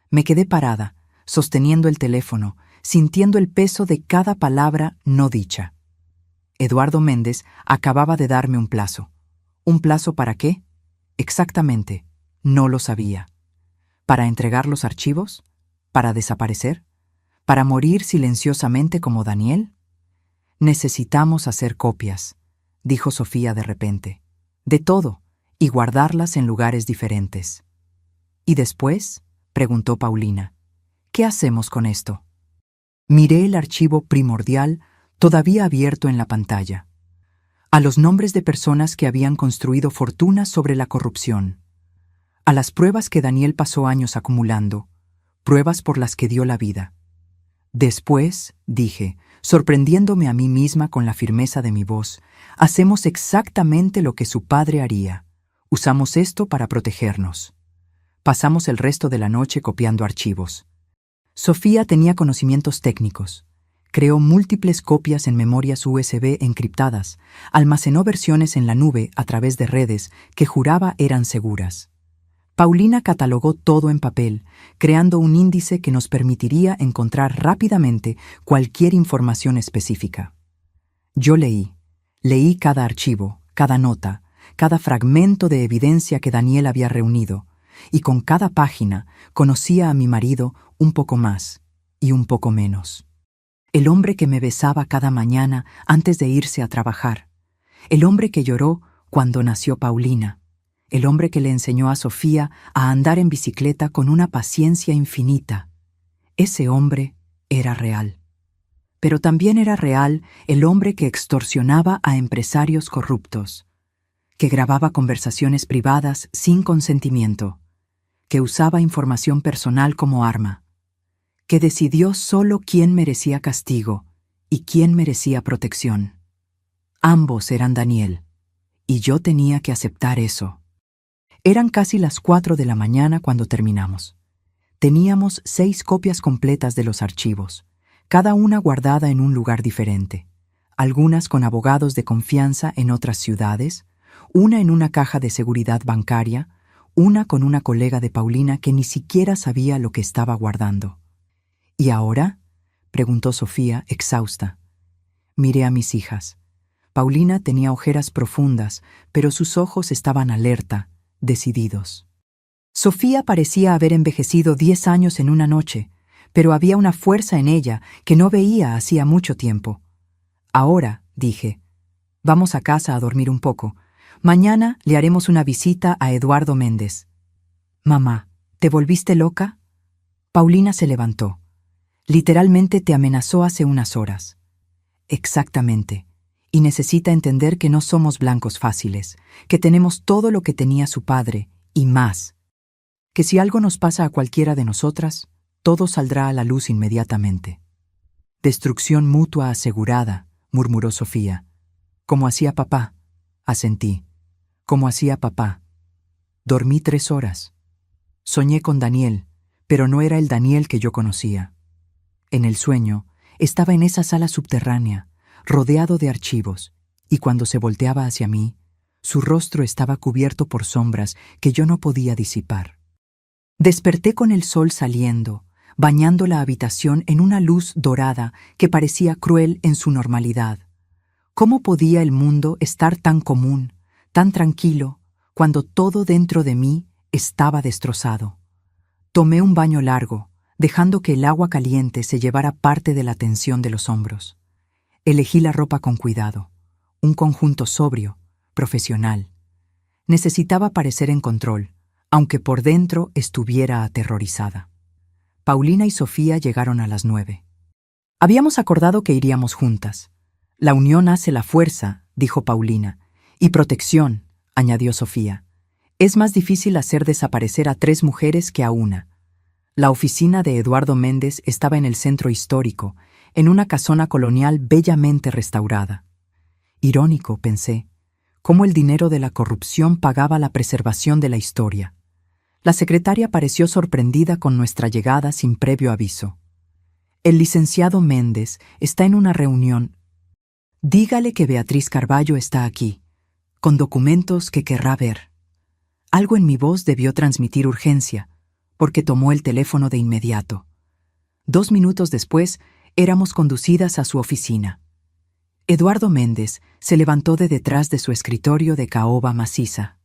Me quedé parada, sosteniendo el teléfono, sintiendo el peso de cada palabra no dicha. Eduardo Méndez acababa de darme un plazo. ¿Un plazo para qué? Exactamente, no lo sabía. ¿Para entregar los archivos? ¿Para desaparecer? ¿Para morir silenciosamente como Daniel? Necesitamos hacer copias, dijo Sofía de repente. De todo, y guardarlas en lugares diferentes. ¿Y después? Preguntó Paulina. ¿Qué hacemos con esto? Miré el archivo primordial todavía abierto en la pantalla. A los nombres de personas que habían construido fortunas sobre la corrupción. A las pruebas que Daniel pasó años acumulando, pruebas por las que dio la vida. Después, dije, sorprendiéndome a mí misma con la firmeza de mi voz, hacemos exactamente lo que su padre haría. Usamos esto para protegernos. Pasamos el resto de la noche copiando archivos. Sofía tenía conocimientos técnicos. Creó múltiples copias en memorias USB encriptadas, almacenó versiones en la nube a través de redes que juraba eran seguras. Paulina catalogó todo en papel, creando un índice que nos permitiría encontrar rápidamente cualquier información específica. Yo leí cada archivo, cada nota, cada fragmento de evidencia que Daniel había reunido, y con cada página conocía a mi marido un poco más y un poco menos. El hombre que me besaba cada mañana antes de irse a trabajar. El hombre que lloró cuando nació Paulina. El hombre que le enseñó a Sofía a andar en bicicleta con una paciencia infinita. Ese hombre era real. Pero también era real el hombre que extorsionaba a empresarios corruptos, que grababa conversaciones privadas sin consentimiento, que usaba información personal como arma, que decidió solo quién merecía castigo y quién merecía protección. Ambos eran Daniel, y yo tenía que aceptar eso. Eran casi las 4 de la mañana cuando terminamos. Teníamos 6 copias completas de los archivos, cada una guardada en un lugar diferente, algunas con abogados de confianza en otras ciudades, una en una caja de seguridad bancaria, una con una colega de Paulina que ni siquiera sabía lo que estaba guardando. ¿Y ahora?, preguntó Sofía, exhausta. Miré a mis hijas. Paulina tenía ojeras profundas, pero sus ojos estaban alerta, decididos. Sofía parecía haber envejecido 10 años en una noche, pero había una fuerza en ella que no veía hacía mucho tiempo. Ahora, dije, vamos a casa a dormir un poco. Mañana le haremos una visita a Eduardo Méndez. Mamá, ¿te volviste loca? Paulina se levantó. Literalmente te amenazó hace unas horas. Exactamente. Y necesita entender que no somos blancos fáciles, que tenemos todo lo que tenía su padre, y más. que si algo nos pasa a cualquiera de nosotras, todo saldrá a la luz inmediatamente. Destrucción mutua asegurada, murmuró Sofía. Como hacía papá, asentí. Como hacía papá. Dormí 3 horas. Soñé con Daniel, pero no era el Daniel que yo conocía. En el sueño, estaba en esa sala subterránea, rodeado de archivos, y cuando se volteaba hacia mí, su rostro estaba cubierto por sombras que yo no podía disipar. Desperté con el sol saliendo, bañando la habitación en una luz dorada que parecía cruel en su normalidad. ¿Cómo podía el mundo estar tan común, tan tranquilo, cuando todo dentro de mí estaba destrozado? Tomé un baño largo, dejando que el agua caliente se llevara parte de la tensión de los hombros. Elegí la ropa con cuidado, un conjunto sobrio, profesional. Necesitaba parecer en control, aunque por dentro estuviera aterrorizada. Paulina y Sofía llegaron a las 9. Habíamos acordado que iríamos juntas. La unión hace la fuerza, dijo Paulina. Y protección, añadió Sofía. Es más difícil hacer desaparecer a 3 mujeres que a una. La oficina de Eduardo Méndez estaba en el centro histórico, en una casona colonial bellamente restaurada. Irónico, pensé, cómo el dinero de la corrupción pagaba la preservación de la historia. La secretaria pareció sorprendida con nuestra llegada sin previo aviso. El licenciado Méndez está en una reunión. Dígale que Beatriz Carballo está aquí, con documentos que querrá ver. Algo en mi voz debió transmitir urgencia, porque tomó el teléfono de inmediato. 2 minutos después, éramos conducidas a su oficina. Eduardo Méndez se levantó de detrás de su escritorio de caoba maciza.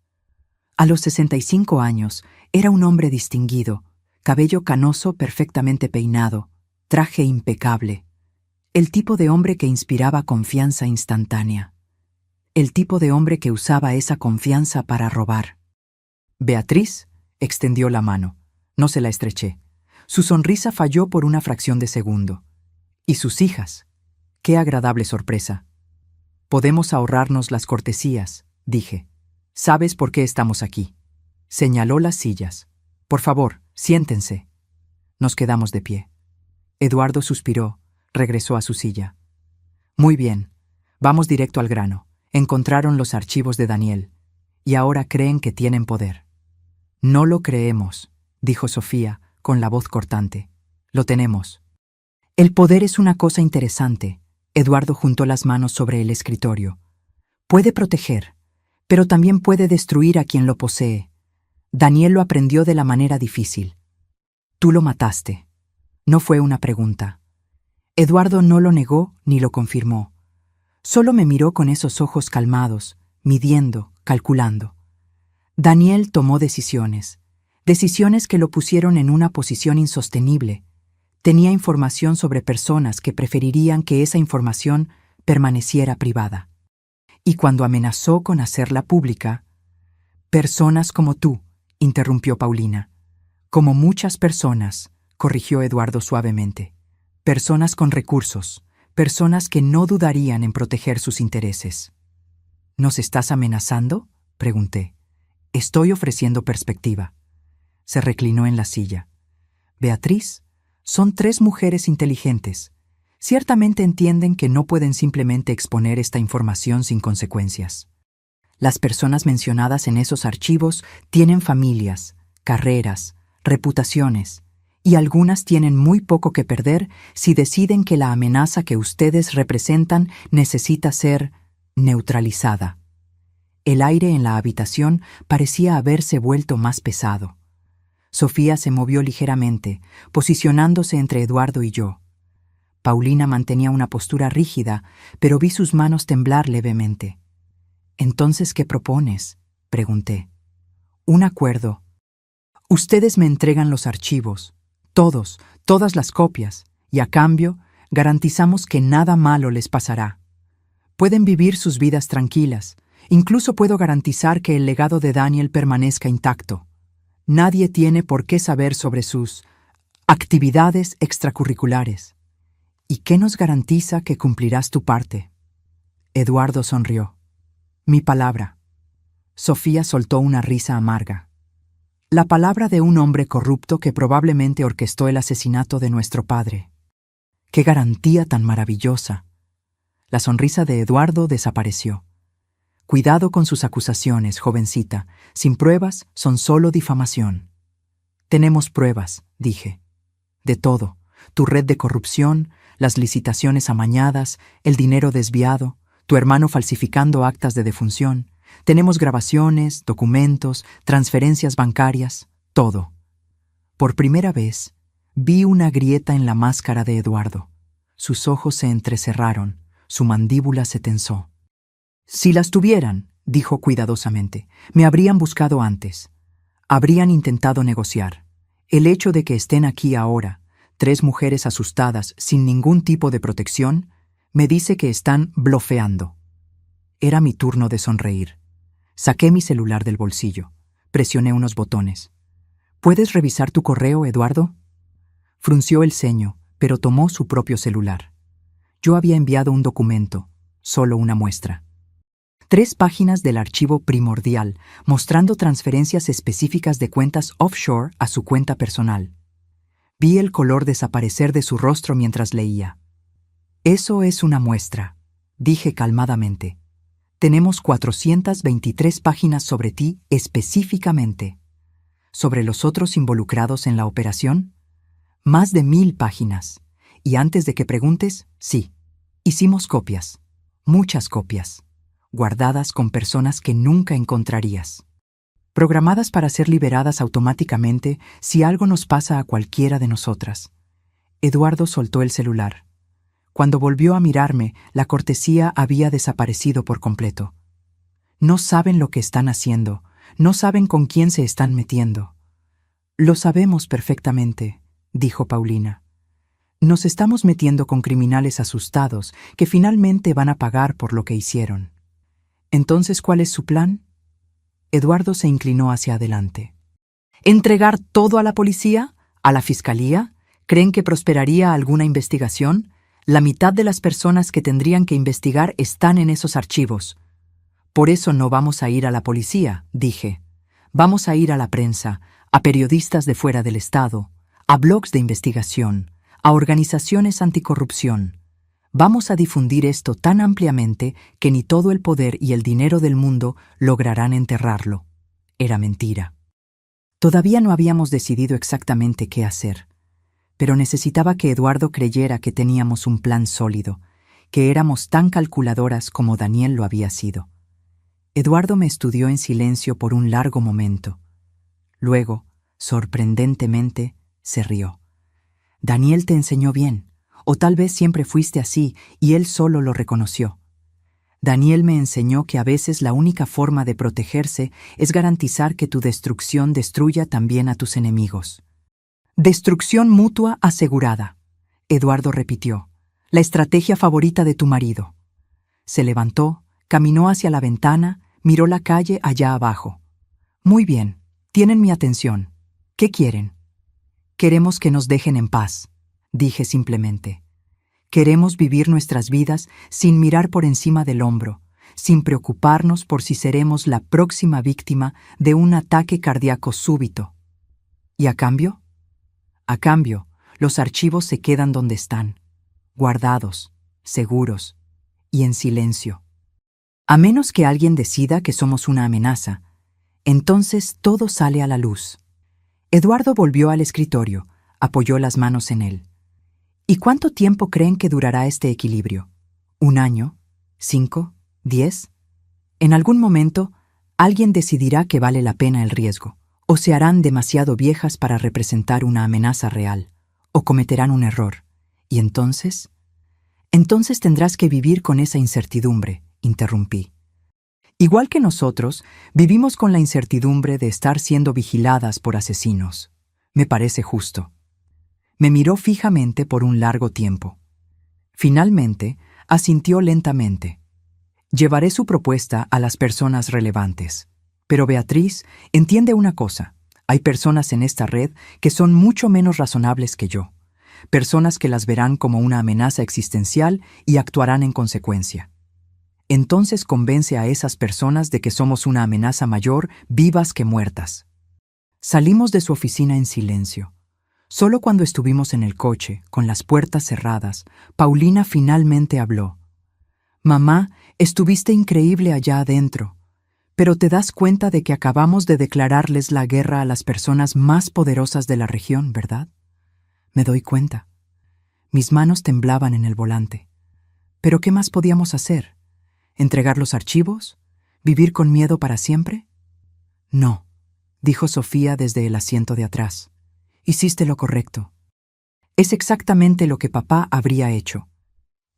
A los 65 años, era un hombre distinguido, cabello canoso perfectamente peinado, traje impecable. El tipo de hombre que inspiraba confianza instantánea. El tipo de hombre que usaba esa confianza para robar. Beatriz extendió la mano. No se la estreché. Su sonrisa falló por una fracción de segundo. ¿Y sus hijas? ¡Qué agradable sorpresa! Podemos ahorrarnos las cortesías, dije. ¿Sabes por qué estamos aquí? Señaló las sillas. Por favor, siéntense. Nos quedamos de pie. Eduardo suspiró, regresó a su silla. Muy bien, vamos directo al grano. Encontraron los archivos de Daniel, y ahora creen que tienen poder. No lo creemos, dijo Sofía, con la voz cortante. Lo tenemos. El poder es una cosa interesante. Eduardo juntó las manos sobre el escritorio. Puede proteger, pero también puede destruir a quien lo posee. Daniel lo aprendió de la manera difícil. Tú lo mataste. No fue una pregunta. Eduardo no lo negó ni lo confirmó. Solo me miró con esos ojos calmados, midiendo, calculando. Daniel tomó decisiones que lo pusieron en una posición insostenible. Tenía información sobre personas que preferirían que esa información permaneciera privada. Y cuando amenazó con hacerla pública, personas como tú, interrumpió Paulina. Como muchas personas, corrigió Eduardo suavemente. Personas con recursos, personas que no dudarían en proteger sus intereses. ¿Nos estás amenazando?, pregunté. Estoy ofreciendo perspectiva. Se reclinó en la silla. Beatriz, son 3 mujeres inteligentes. Ciertamente entienden que no pueden simplemente exponer esta información sin consecuencias. Las personas mencionadas en esos archivos tienen familias, carreras, reputaciones, y algunas tienen muy poco que perder si deciden que la amenaza que ustedes representan necesita ser neutralizada. El aire en la habitación parecía haberse vuelto más pesado. Sofía se movió ligeramente, posicionándose entre Eduardo y yo. Paulina mantenía una postura rígida, pero vi sus manos temblar levemente. «¿Entonces qué propones?», pregunté. «Un acuerdo. Ustedes me entregan los archivos, todas las copias, y a cambio garantizamos que nada malo les pasará. Pueden vivir sus vidas tranquilas. Incluso puedo garantizar que el legado de Daniel permanezca intacto. Nadie tiene por qué saber sobre sus actividades extracurriculares. ¿Y qué nos garantiza que cumplirás tu parte?». Eduardo sonrió. «Mi palabra». Sofía soltó una risa amarga. La palabra de un hombre corrupto que probablemente orquestó el asesinato de nuestro padre. ¡Qué garantía tan maravillosa! La sonrisa de Eduardo desapareció. Cuidado con sus acusaciones, jovencita. Sin pruebas, son solo difamación. Tenemos pruebas, dije. De todo. Tu red de corrupción, las licitaciones amañadas, el dinero desviado, tu hermano falsificando actas de defunción. Tenemos grabaciones, documentos, transferencias bancarias, todo. Por primera vez, vi una grieta en la máscara de Eduardo. Sus ojos se entrecerraron, su mandíbula se tensó. Si las tuvieran, dijo cuidadosamente, me habrían buscado antes. Habrían intentado negociar. El hecho de que estén aquí ahora, 3 mujeres asustadas, sin ningún tipo de protección, me dice que están blofeando. Era mi turno de sonreír. Saqué mi celular del bolsillo. Presioné unos botones. ¿Puedes revisar tu correo, Eduardo? Frunció el ceño, pero tomó su propio celular. Yo había enviado un documento, solo una muestra. 3 páginas del archivo primordial, mostrando transferencias específicas de cuentas offshore a su cuenta personal. Vi el color desaparecer de su rostro mientras leía. Eso es una muestra, dije calmadamente. Tenemos 423 páginas sobre ti específicamente. ¿Sobre los otros involucrados en la operación? Más de 1000 páginas. Y antes de que preguntes, sí, hicimos copias. Muchas copias. Guardadas con personas que nunca encontrarías. Programadas para ser liberadas automáticamente si algo nos pasa a cualquiera de nosotras. Eduardo soltó el celular. Cuando volvió a mirarme, la cortesía había desaparecido por completo. No saben lo que están haciendo, no saben con quién se están metiendo. Lo sabemos perfectamente, dijo Paulina. Nos estamos metiendo con criminales asustados que finalmente van a pagar por lo que hicieron. Entonces, ¿cuál es su plan? Eduardo se inclinó hacia adelante. ¿Entregar todo a la policía? ¿A la fiscalía? ¿Creen que prosperaría alguna investigación? La mitad de las personas que tendrían que investigar están en esos archivos. Por eso no vamos a ir a la policía, dije. Vamos a ir a la prensa, a periodistas de fuera del Estado, a blogs de investigación, a organizaciones anticorrupción. Vamos a difundir esto tan ampliamente que ni todo el poder y el dinero del mundo lograrán enterrarlo. Era mentira. Todavía no habíamos decidido exactamente qué hacer, pero necesitaba que Eduardo creyera que teníamos un plan sólido, que éramos tan calculadoras como Daniel lo había sido. Eduardo me estudió en silencio por un largo momento. Luego, sorprendentemente, se rió. Daniel te enseñó bien. O tal vez siempre fuiste así y él solo lo reconoció. Daniel me enseñó que a veces la única forma de protegerse es garantizar que tu destrucción destruya también a tus enemigos. Destrucción mutua asegurada, Eduardo repitió, la estrategia favorita de tu marido. Se levantó, caminó hacia la ventana, miró la calle allá abajo. Muy bien, tienen mi atención. ¿Qué quieren? Queremos que nos dejen en paz. Dije simplemente. Queremos vivir nuestras vidas sin mirar por encima del hombro, sin preocuparnos por si seremos la próxima víctima de un ataque cardíaco súbito. ¿Y a cambio? A cambio, los archivos se quedan donde están, guardados, seguros y en silencio. A menos que alguien decida que somos una amenaza, entonces todo sale a la luz. Eduardo volvió al escritorio, apoyó las manos en él. ¿Y cuánto tiempo creen que durará este equilibrio? ¿1 año? ¿5? ¿10? En algún momento, alguien decidirá que vale la pena el riesgo, o se harán demasiado viejas para representar una amenaza real, o cometerán un error. ¿Y entonces? Entonces tendrás que vivir con esa incertidumbre, interrumpí. Igual que nosotros, vivimos con la incertidumbre de estar siendo vigiladas por asesinos. Me parece justo. Me miró fijamente por un largo tiempo. Finalmente, asintió lentamente. Llevaré su propuesta a las personas relevantes. Pero Beatriz, entiende una cosa. Hay personas en esta red que son mucho menos razonables que yo. Personas que las verán como una amenaza existencial y actuarán en consecuencia. Entonces convence a esas personas de que somos una amenaza mayor, vivas que muertas. Salimos de su oficina en silencio. Solo cuando estuvimos en el coche, con las puertas cerradas, Paulina finalmente habló. Mamá, estuviste increíble allá adentro, pero te das cuenta de que acabamos de declararles la guerra a las personas más poderosas de la región, ¿verdad? Me doy cuenta. Mis manos temblaban en el volante. ¿Pero qué más podíamos hacer? ¿Entregar los archivos? ¿Vivir con miedo para siempre? No, dijo Sofía desde el asiento de atrás. Hiciste lo correcto. Es exactamente lo que papá habría hecho.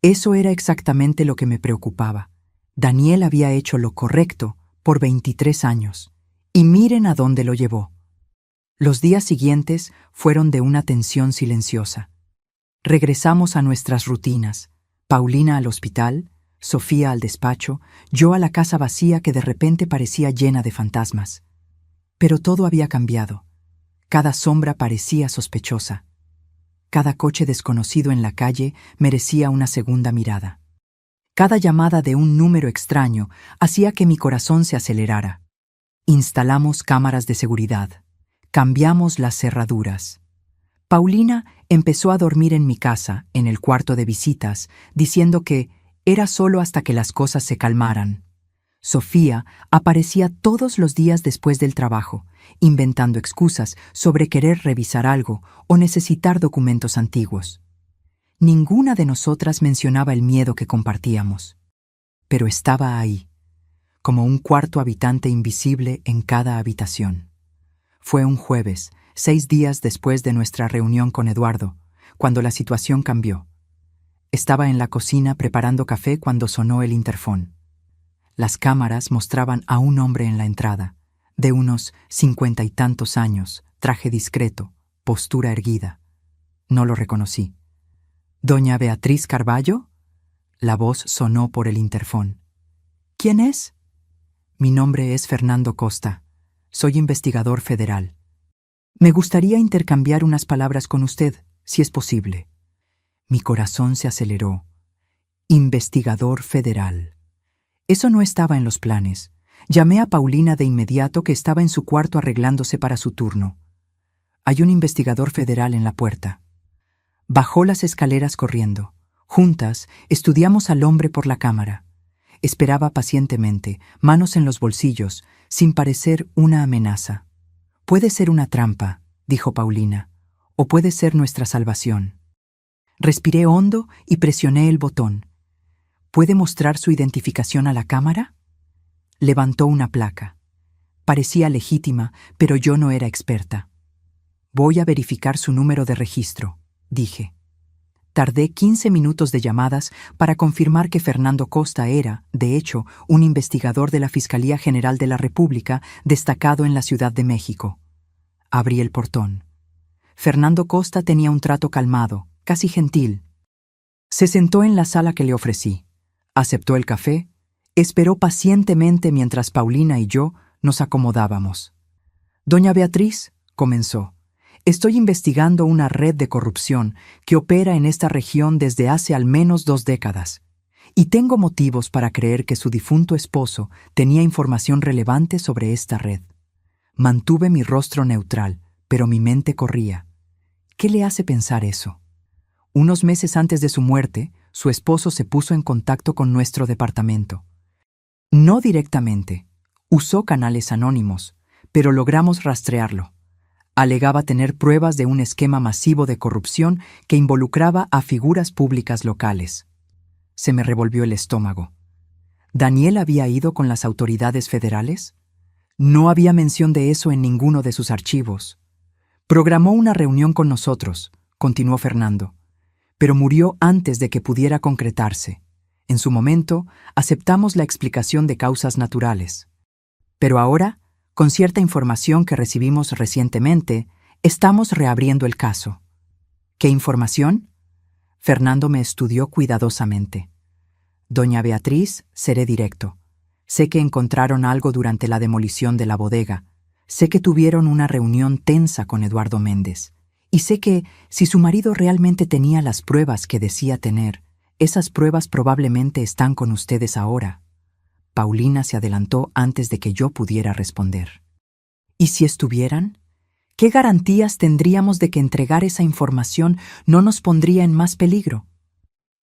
Eso era exactamente lo que me preocupaba. Daniel había hecho lo correcto por 23 años. Y miren a dónde lo llevó. Los días siguientes fueron de una tensión silenciosa. Regresamos a nuestras rutinas. Paulina al hospital, Sofía al despacho, yo a la casa vacía que de repente parecía llena de fantasmas. Pero todo había cambiado. Cada sombra parecía sospechosa. Cada coche desconocido en la calle merecía una segunda mirada. Cada llamada de un número extraño hacía que mi corazón se acelerara. Instalamos cámaras de seguridad. Cambiamos las cerraduras. Paulina empezó a dormir en mi casa, en el cuarto de visitas, diciendo que era solo hasta que las cosas se calmaran. Sofía aparecía todos los días después del trabajo, inventando excusas sobre querer revisar algo o necesitar documentos antiguos. Ninguna de nosotras mencionaba el miedo que compartíamos, pero estaba ahí, como un cuarto habitante invisible en cada habitación. Fue un jueves, 6 días después de nuestra reunión con Eduardo, cuando la situación cambió. Estaba en la cocina preparando café cuando sonó el interfón. Las cámaras mostraban a un hombre en la entrada, de unos 50 y tantos años, traje discreto, postura erguida. No lo reconocí. ¿Doña Beatriz Carballo? La voz sonó por el interfón. ¿Quién es? Mi nombre es Fernando Costa. Soy investigador federal. Me gustaría intercambiar unas palabras con usted, si es posible. Mi corazón se aceleró. Investigador federal. Eso no estaba en los planes. Llamé a Paulina de inmediato, que estaba en su cuarto arreglándose para su turno. Hay un investigador federal en la puerta. Bajó las escaleras corriendo. Juntas estudiamos al hombre por la cámara. Esperaba pacientemente, manos en los bolsillos, sin parecer una amenaza. Puede ser una trampa, dijo Paulina, o puede ser nuestra salvación. Respiré hondo y presioné el botón. ¿Puede mostrar su identificación a la cámara? Levantó una placa. Parecía legítima, pero yo no era experta. Voy a verificar su número de registro, dije. Tardé 15 minutos de llamadas para confirmar que Fernando Costa era, de hecho, un investigador de la Fiscalía General de la República destacado en la Ciudad de México. Abrí el portón. Fernando Costa tenía un trato calmado, casi gentil. Se sentó en la sala que le ofrecí. Aceptó el café, esperó pacientemente mientras Paulina y yo nos acomodábamos. «Doña Beatriz», comenzó, «estoy investigando una red de corrupción que opera en esta región desde hace al menos 2 décadas, y tengo motivos para creer que su difunto esposo tenía información relevante sobre esta red». Mantuve mi rostro neutral, pero mi mente corría. ¿Qué le hace pensar eso? Unos meses antes de su muerte, su esposo se puso en contacto con nuestro departamento. No directamente. Usó canales anónimos, pero logramos rastrearlo. Alegaba tener pruebas de un esquema masivo de corrupción que involucraba a figuras públicas locales. Se me revolvió el estómago. ¿Daniel había ido con las autoridades federales? No había mención de eso en ninguno de sus archivos. Programó una reunión con nosotros, continuó Fernando, pero murió antes de que pudiera concretarse. En su momento, aceptamos la explicación de causas naturales. Pero ahora, con cierta información que recibimos recientemente, estamos reabriendo el caso. ¿Qué información? Fernando me estudió cuidadosamente. Doña Beatriz, seré directo. Sé que encontraron algo durante la demolición de la bodega. Sé que tuvieron una reunión tensa con Eduardo Méndez. Y sé que, si su marido realmente tenía las pruebas que decía tener, esas pruebas probablemente están con ustedes ahora. Paulina se adelantó antes de que yo pudiera responder. ¿Y si estuvieran? ¿Qué garantías tendríamos de que entregar esa información no nos pondría en más peligro?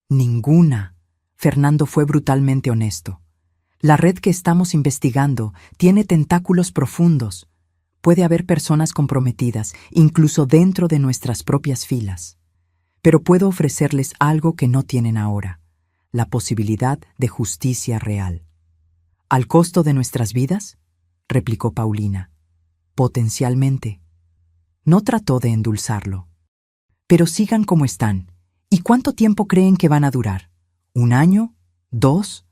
Ninguna. Fernando fue brutalmente honesto. La red que estamos investigando tiene tentáculos profundos. Puede haber personas comprometidas, incluso dentro de nuestras propias filas. Pero puedo ofrecerles algo que no tienen ahora: la posibilidad de justicia real. ¿Al costo de nuestras vidas?, replicó Paulina. Potencialmente. No trató de endulzarlo. Pero sigan como están. ¿Y cuánto tiempo creen que van a durar? ¿1 año? ¿2?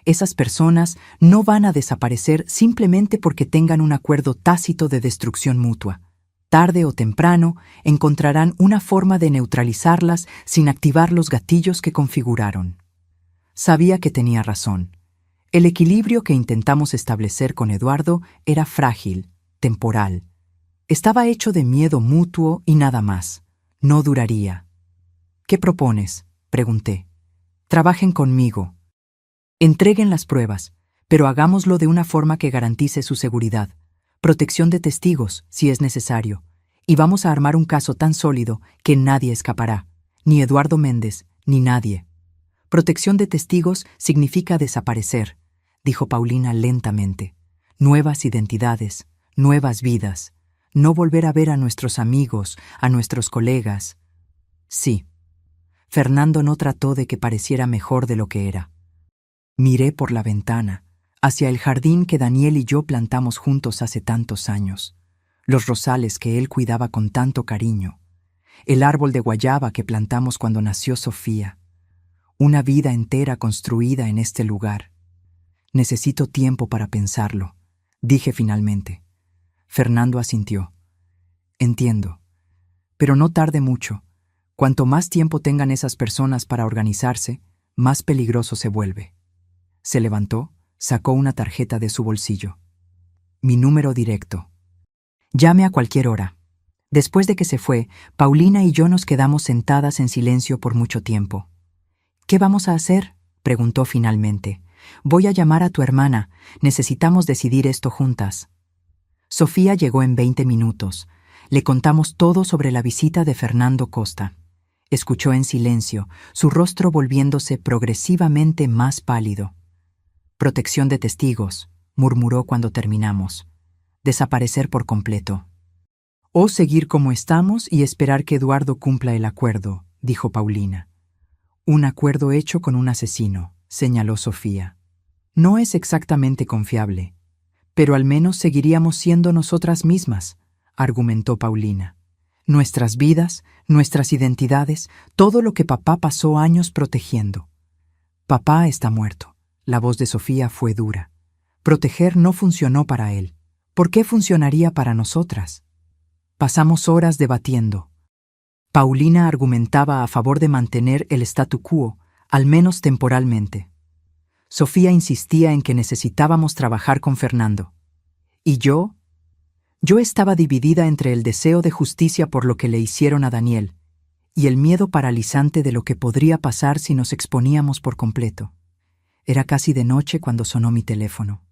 Esas personas no van a desaparecer simplemente porque tengan un acuerdo tácito de destrucción mutua. Tarde o temprano encontrarán una forma de neutralizarlas sin activar los gatillos que configuraron. Sabía que tenía razón. El equilibrio que intentamos establecer con Eduardo era frágil, temporal. Estaba hecho de miedo mutuo y nada más. No duraría. ¿Qué propones?, pregunté. Trabajen conmigo. Entreguen las pruebas, pero hagámoslo de una forma que garantice su seguridad. Protección de testigos, si es necesario. Y vamos a armar un caso tan sólido que nadie escapará. Ni Eduardo Méndez, ni nadie. Protección de testigos significa desaparecer, dijo Paulina lentamente. Nuevas identidades, nuevas vidas. No volver a ver a nuestros amigos, a nuestros colegas. Sí. Fernando no trató de que pareciera mejor de lo que era. Miré por la ventana, hacia el jardín que Daniel y yo plantamos juntos hace tantos años, los rosales que él cuidaba con tanto cariño, el árbol de guayaba que plantamos cuando nació Sofía. Una vida entera construida en este lugar. Necesito tiempo para pensarlo, dije finalmente. Fernando asintió. Entiendo. Pero no tarde mucho. Cuanto más tiempo tengan esas personas para organizarse, más peligroso se vuelve. Se levantó, sacó una tarjeta de su bolsillo. Mi número directo. Llame a cualquier hora. Después de que se fue, Paulina y yo nos quedamos sentadas en silencio por mucho tiempo. ¿Qué vamos a hacer?, preguntó finalmente. Voy a llamar a tu hermana. Necesitamos decidir esto juntas. Sofía llegó en 20 minutos. Le contamos todo sobre la visita de Fernando Costa. Escuchó en silencio, su rostro volviéndose progresivamente más pálido. Protección de testigos, murmuró cuando terminamos. Desaparecer por completo. O seguir como estamos y esperar que Eduardo cumpla el acuerdo, dijo Paulina. Un acuerdo hecho con un asesino, señaló Sofía. No es exactamente confiable, pero al menos seguiríamos siendo nosotras mismas, argumentó Paulina. Nuestras vidas, nuestras identidades, todo lo que papá pasó años protegiendo. Papá está muerto. La voz de Sofía fue dura. Proteger no funcionó para él. ¿Por qué funcionaría para nosotras? Pasamos horas debatiendo. Paulina argumentaba a favor de mantener el statu quo, al menos temporalmente. Sofía insistía en que necesitábamos trabajar con Fernando. ¿Y yo? Yo estaba dividida entre el deseo de justicia por lo que le hicieron a Daniel y el miedo paralizante de lo que podría pasar si nos exponíamos por completo. Era casi de noche cuando sonó mi teléfono.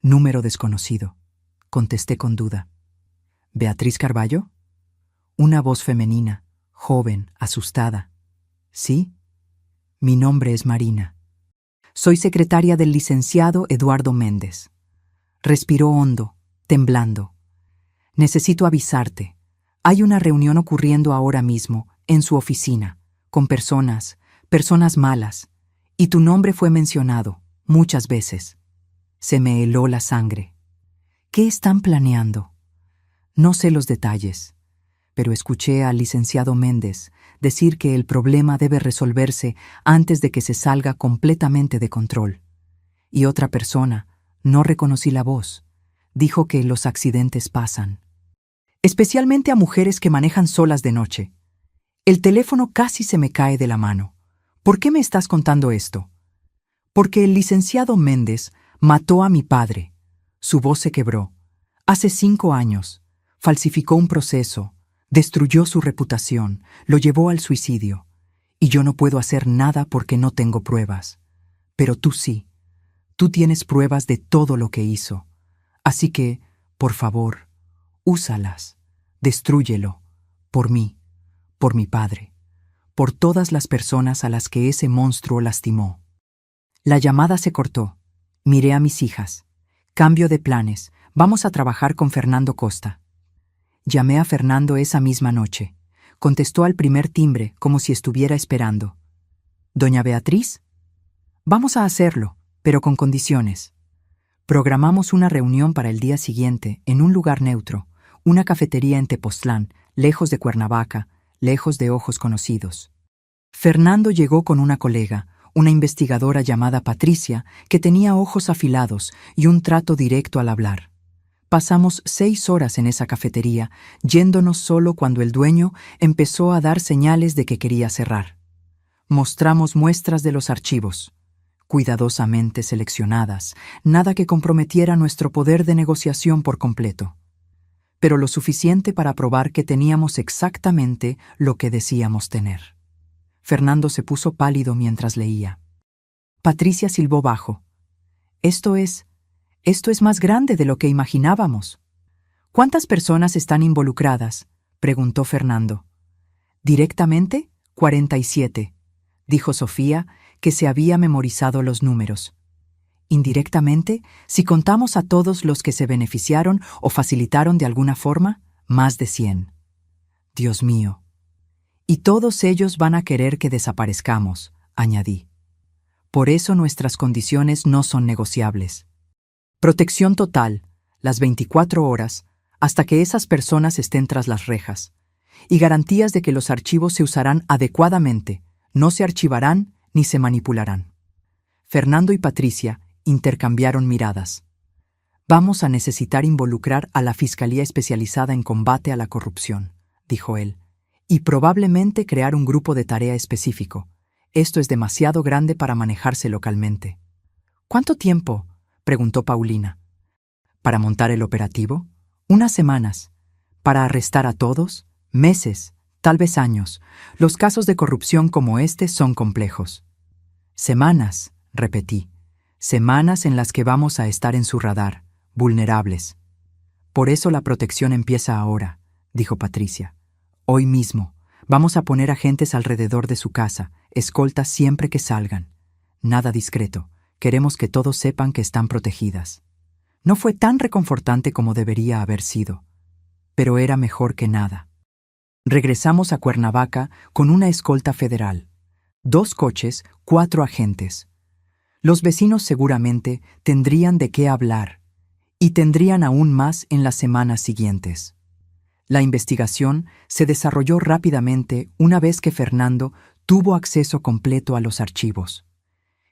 Número desconocido. Contesté con duda. ¿Beatriz Carballo? Una voz femenina, joven, asustada. ¿Sí? Mi nombre es Marina. Soy secretaria del licenciado Eduardo Méndez. Respiró hondo, temblando. Necesito avisarte. Hay una reunión ocurriendo ahora mismo, en su oficina, con personas malas, y tu nombre fue mencionado, muchas veces. Se me heló la sangre. ¿Qué están planeando? No sé los detalles, pero escuché al licenciado Méndez decir que el problema debe resolverse antes de que se salga completamente de control. Y otra persona, no reconocí la voz, dijo que los accidentes pasan. Especialmente a mujeres que manejan solas de noche. El teléfono casi se me cae de la mano. ¿Por qué me estás contando esto? Porque el licenciado Méndez mató a mi padre. Su voz se quebró. Hace 5 años. Falsificó un proceso. Destruyó su reputación. Lo llevó al suicidio. Y yo no puedo hacer nada porque no tengo pruebas. Pero tú sí. Tú tienes pruebas de todo lo que hizo. Así que, por favor, úsalas. Destrúyelo, por mí, por mi padre, por todas las personas a las que ese monstruo lastimó. La llamada se cortó. Miré a mis hijas. Cambio de planes. Vamos a trabajar con Fernando Costa. Llamé a Fernando esa misma noche. Contestó al primer timbre como si estuviera esperando. ¿Doña Beatriz? Vamos a hacerlo, pero con condiciones. Programamos una reunión para el día siguiente en un lugar neutro, una cafetería en Tepoztlán, lejos de Cuernavaca, lejos de ojos conocidos. Fernando llegó con una colega, una investigadora llamada Patricia, que tenía ojos afilados y un trato directo al hablar. Pasamos 6 horas en esa cafetería, yéndonos solo cuando el dueño empezó a dar señales de que quería cerrar. Mostramos muestras de los archivos, cuidadosamente seleccionadas, nada que comprometiera nuestro poder de negociación por completo, pero lo suficiente para probar que teníamos exactamente lo que decíamos tener. Fernando se puso pálido mientras leía. Patricia silbó bajo. Esto es más grande de lo que imaginábamos. ¿Cuántas personas están involucradas?, preguntó Fernando. Directamente, 47, dijo Sofía, que se había memorizado los números. Indirectamente, si contamos a todos los que se beneficiaron o facilitaron de alguna forma, más de 100. Dios mío. Y todos ellos van a querer que desaparezcamos, añadí. Por eso nuestras condiciones no son negociables. Protección total, las 24 horas, hasta que esas personas estén tras las rejas. Y garantías de que los archivos se usarán adecuadamente, no se archivarán ni se manipularán. Fernando y Patricia intercambiaron miradas. Vamos a necesitar involucrar a la Fiscalía Especializada en Combate a la Corrupción, dijo él, y probablemente crear un grupo de tarea específico. Esto es demasiado grande para manejarse localmente. ¿Cuánto tiempo?, preguntó Paulina. ¿Para montar el operativo? Unas semanas. ¿Para arrestar a todos? Meses, tal vez años. Los casos de corrupción como este son complejos. Semanas, repetí. Semanas en las que vamos a estar en su radar, vulnerables. Por eso la protección empieza ahora, dijo Patricia. Hoy mismo. Vamos a poner agentes alrededor de su casa, escoltas siempre que salgan. Nada discreto. Queremos que todos sepan que están protegidas. No fue tan reconfortante como debería haber sido, pero era mejor que nada. Regresamos a Cuernavaca con una escolta federal. 2 coches, 4 agentes. Los vecinos seguramente tendrían de qué hablar, y tendrían aún más en las semanas siguientes. La investigación se desarrolló rápidamente una vez que Fernando tuvo acceso completo a los archivos.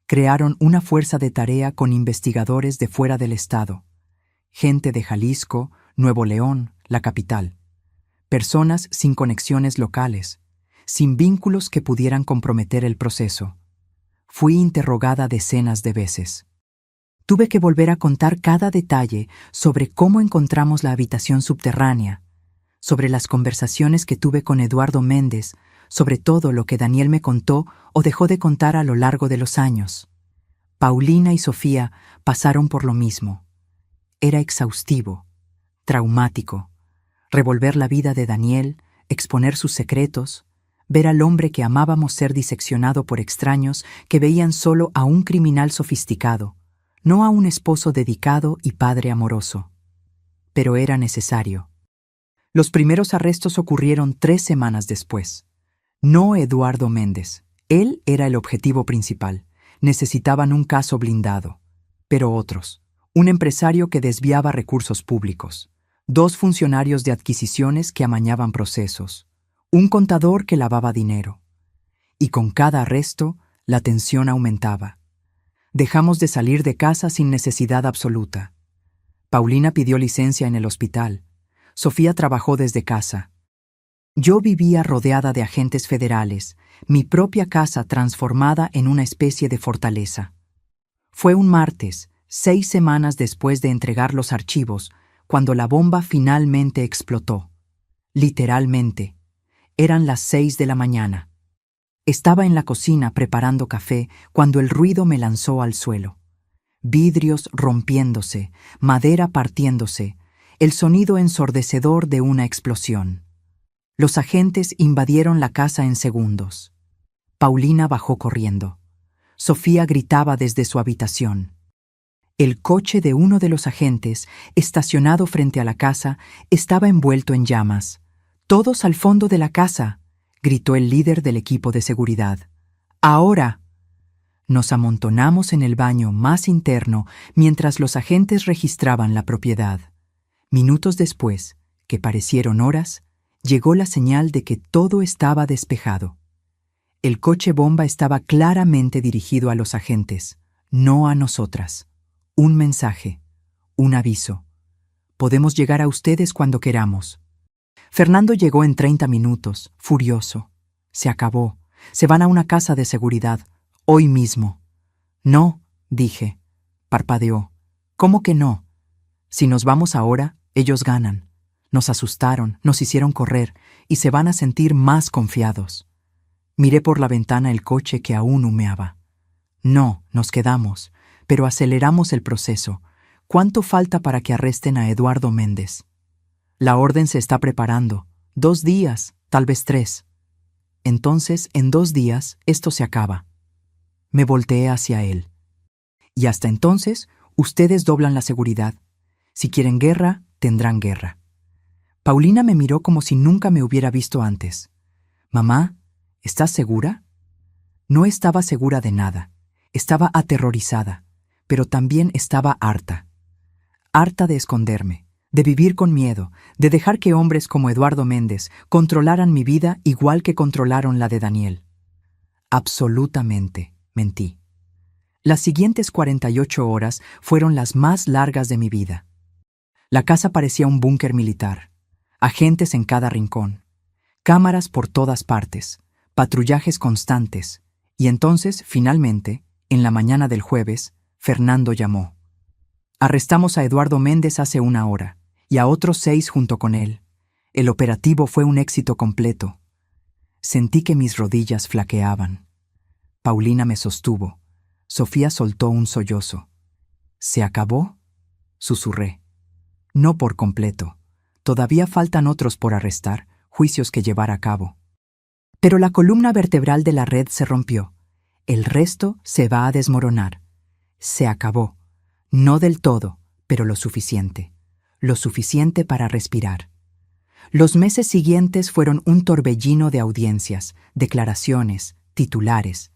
Crearon una fuerza de tarea con investigadores de fuera del estado, gente de Jalisco, Nuevo León, la capital, personas sin conexiones locales, sin vínculos que pudieran comprometer el proceso. Fui interrogada decenas de veces. Tuve que volver a contar cada detalle sobre cómo encontramos la habitación subterránea, sobre las conversaciones que tuve con Eduardo Méndez, sobre todo lo que Daniel me contó o dejó de contar a lo largo de los años. Paulina y Sofía pasaron por lo mismo. Era exhaustivo, traumático, revolver la vida de Daniel, exponer sus secretos, ver al hombre que amábamos ser diseccionado por extraños que veían solo a un criminal sofisticado, no a un esposo dedicado y padre amoroso. Pero era necesario. Los primeros arrestos ocurrieron 3 semanas después. No Eduardo Méndez. Él era el objetivo principal. Necesitaban un caso blindado. Pero otros. Un empresario que desviaba recursos públicos. 2 funcionarios de adquisiciones que amañaban procesos. Un contador que lavaba dinero. Y con cada arresto, la tensión aumentaba. Dejamos de salir de casa sin necesidad absoluta. Paulina pidió licencia en el hospital. Sofía trabajó desde casa. Yo vivía rodeada de agentes federales, mi propia casa transformada en una especie de fortaleza. Fue un martes, 6 semanas después de entregar los archivos, cuando la bomba finalmente explotó. Literalmente. Eran las 6 de la mañana. Estaba en la cocina preparando café cuando el ruido me lanzó al suelo. Vidrios rompiéndose, madera partiéndose. el sonido ensordecedor de una explosión. Los agentes invadieron la casa en segundos. Paulina bajó corriendo. Sofía gritaba desde su habitación. El coche de uno de los agentes, estacionado frente a la casa, estaba envuelto en llamas. «¡Todos al fondo de la casa!», gritó el líder del equipo de seguridad. «¡Ahora!». Nos amontonamos en el baño más interno mientras los agentes registraban la propiedad. Minutos después, que parecieron horas, llegó la señal de que todo estaba despejado. El coche bomba estaba claramente dirigido a los agentes, no a nosotras. Un mensaje, un aviso. Podemos llegar a ustedes cuando queramos. Fernando llegó en 30 minutos, furioso. Se acabó. Se van a una casa de seguridad, hoy mismo. No, dije. Parpadeó. ¿Cómo que no? Si nos vamos ahora, ellos ganan. Nos asustaron, nos hicieron correr y se van a sentir más confiados. Miré por la ventana el coche que aún humeaba. No, nos quedamos, pero aceleramos el proceso. ¿Cuánto falta para que arresten a Eduardo Méndez? La orden se está preparando. 2 días, tal vez 3. Entonces, en 2 días, esto se acaba. Me volteé hacia él. Y hasta entonces, ustedes doblan la seguridad. Si quieren guerra, tendrán guerra. Paulina me miró como si nunca me hubiera visto antes. «Mamá, ¿estás segura?». No estaba segura de nada. Estaba aterrorizada, pero también estaba harta. Harta de esconderme, de vivir con miedo, de dejar que hombres como Eduardo Méndez controlaran mi vida igual que controlaron la de Daniel. Absolutamente, mentí. Las siguientes 48 horas fueron las más largas de mi vida. La casa parecía un búnker militar. Agentes en cada rincón, cámaras por todas partes, patrullajes constantes, y entonces, finalmente, en la mañana del jueves, Fernando llamó. Arrestamos a Eduardo Méndez hace 1 hora, y a otros 6 junto con él. El operativo fue un éxito completo. Sentí que mis rodillas flaqueaban. Paulina me sostuvo. Sofía soltó un sollozo. «¿Se acabó?», susurré. «No por completo. Todavía faltan otros por arrestar, juicios que llevar a cabo». Pero la columna vertebral de la red se rompió. El resto se va a desmoronar. Se acabó. No del todo, pero lo suficiente. Lo suficiente para respirar. Los meses siguientes fueron un torbellino de audiencias, declaraciones, titulares.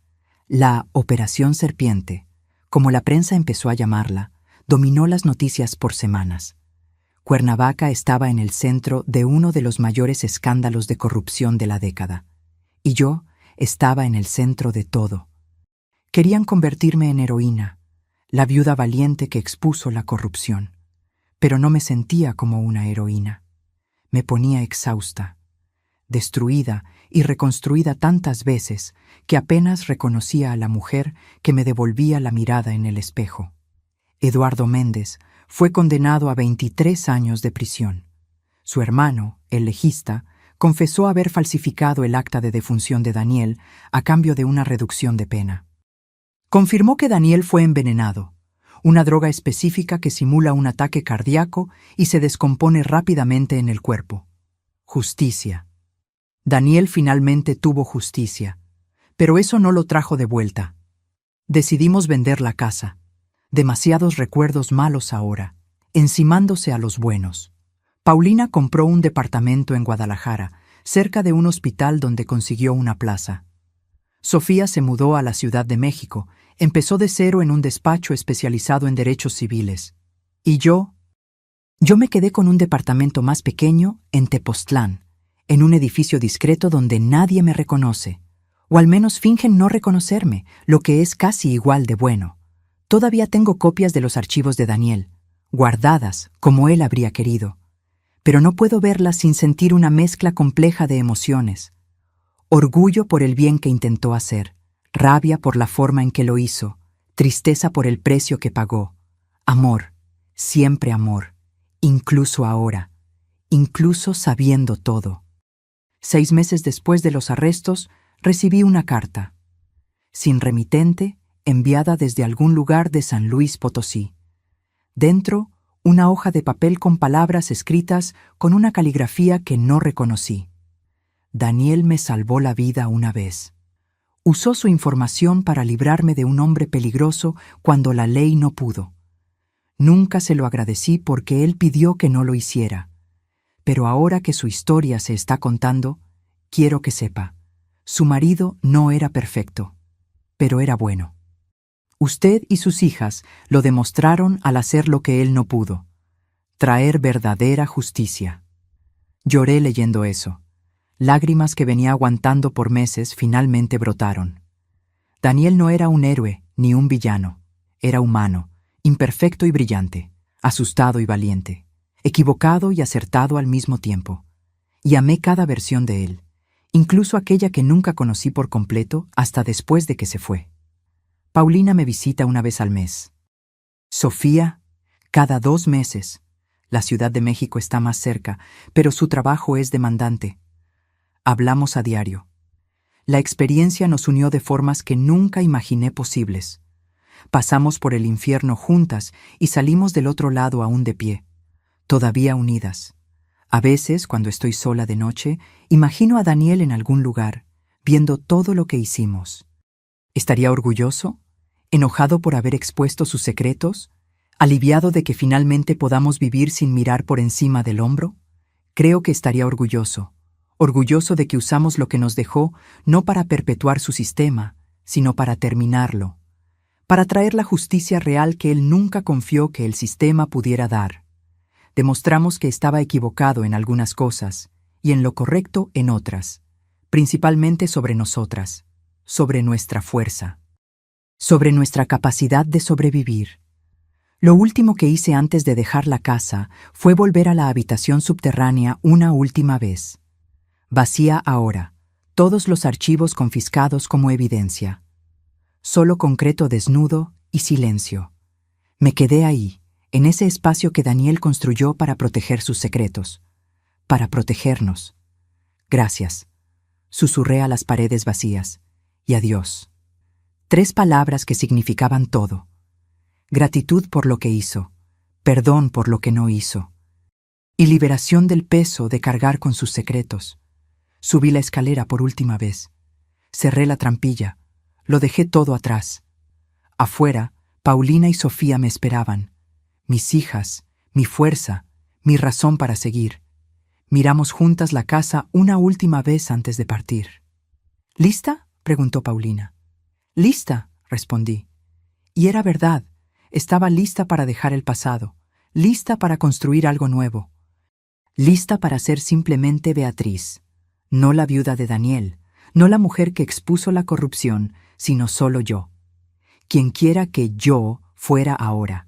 La Operación Serpiente, como la prensa empezó a llamarla, dominó las noticias por semanas. Cuernavaca estaba en el centro de uno de los mayores escándalos de corrupción de la década. Y yo estaba en el centro de todo. Querían convertirme en heroína, la viuda valiente que expuso la corrupción. Pero no me sentía como una heroína. Me ponía exhausta, destruida y reconstruida tantas veces que apenas reconocía a la mujer que me devolvía la mirada en el espejo. Eduardo Méndez fue condenado a 23 años de prisión. Su hermano, el legista, confesó haber falsificado el acta de defunción de Daniel a cambio de una reducción de pena. Confirmó que Daniel fue envenenado, una droga específica que simula un ataque cardíaco y se descompone rápidamente en el cuerpo. Justicia. Daniel finalmente tuvo justicia, pero eso no lo trajo de vuelta. Decidimos vender la casa. Demasiados recuerdos malos ahora, encimándose a los buenos. Paulina compró un departamento en Guadalajara, cerca de un hospital donde consiguió una plaza. Sofía se mudó a la Ciudad de México, empezó de cero en un despacho especializado en derechos civiles. Y yo me quedé con un departamento más pequeño en Tepoztlán, en un edificio discreto donde nadie me reconoce, o al menos fingen no reconocerme, lo que es casi igual de bueno. Todavía tengo copias de los archivos de Daniel, guardadas como él habría querido, pero no puedo verlas sin sentir una mezcla compleja de emociones. Orgullo por el bien que intentó hacer, rabia por la forma en que lo hizo, tristeza por el precio que pagó. Amor, siempre amor, incluso ahora, incluso sabiendo todo. 6 meses después de los arrestos, recibí una carta, sin remitente, enviada desde algún lugar de San Luis Potosí. Dentro, una hoja de papel con palabras escritas con una caligrafía que no reconocí. Daniel me salvó la vida una vez. Usó su información para librarme de un hombre peligroso cuando la ley no pudo. Nunca se lo agradecí porque él pidió que no lo hiciera. Pero ahora que su historia se está contando, quiero que sepa, su marido no era perfecto, pero era bueno. Usted y sus hijas lo demostraron al hacer lo que él no pudo, traer verdadera justicia. Lloré leyendo eso. Lágrimas que venía aguantando por meses finalmente brotaron. Daniel no era un héroe ni un villano. Era humano, imperfecto y brillante, asustado y valiente, equivocado y acertado al mismo tiempo. Y amé cada versión de él, incluso aquella que nunca conocí por completo hasta después de que se fue. Paulina me visita una vez al mes. Sofía, cada 2 meses. La Ciudad de México está más cerca, pero su trabajo es demandante. Hablamos a diario. La experiencia nos unió de formas que nunca imaginé posibles. Pasamos por el infierno juntas y salimos del otro lado aún de pie, todavía unidas. A veces, cuando estoy sola de noche, imagino a Daniel en algún lugar, viendo todo lo que hicimos. ¿Estaría orgulloso? ¿Enojado por haber expuesto sus secretos? ¿Aliviado de que finalmente podamos vivir sin mirar por encima del hombro? Creo que estaría orgulloso. Orgulloso de que usamos lo que nos dejó no para perpetuar su sistema, sino para terminarlo. Para traer la justicia real que él nunca confió que el sistema pudiera dar. Demostramos que estaba equivocado en algunas cosas y en lo correcto en otras, principalmente sobre nosotras, sobre nuestra fuerza, sobre nuestra capacidad de sobrevivir. Lo último que hice antes de dejar la casa fue volver a la habitación subterránea una última vez. Vacía ahora, todos los archivos confiscados como evidencia. Solo concreto desnudo y silencio. Me quedé ahí, en ese espacio que Daniel construyó para proteger sus secretos, para protegernos. Gracias, susurré a las paredes vacías, y adiós. 3 palabras que significaban todo. Gratitud por lo que hizo, perdón por lo que no hizo, y liberación del peso de cargar con sus secretos. Subí la escalera por última vez. Cerré la trampilla. Lo dejé todo atrás. Afuera, Paulina y Sofía me esperaban. Mis hijas, mi fuerza, mi razón para seguir. Miramos juntas la casa una última vez antes de partir. ¿Lista?, preguntó Paulina. «Lista», respondí. Y era verdad. Estaba lista para dejar el pasado, lista para construir algo nuevo. Lista para ser simplemente Beatriz, no la viuda de Daniel, no la mujer que expuso la corrupción, sino solo yo. Quien quiera que yo fuera ahora.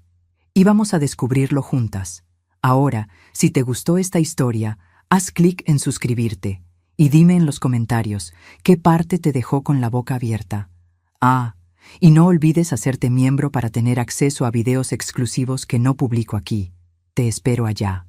Íbamos a descubrirlo juntas. Ahora, si te gustó esta historia, haz clic en suscribirte y dime en los comentarios qué parte te dejó con la boca abierta. Y no olvides hacerte miembro para tener acceso a videos exclusivos que no publico aquí. Te espero allá.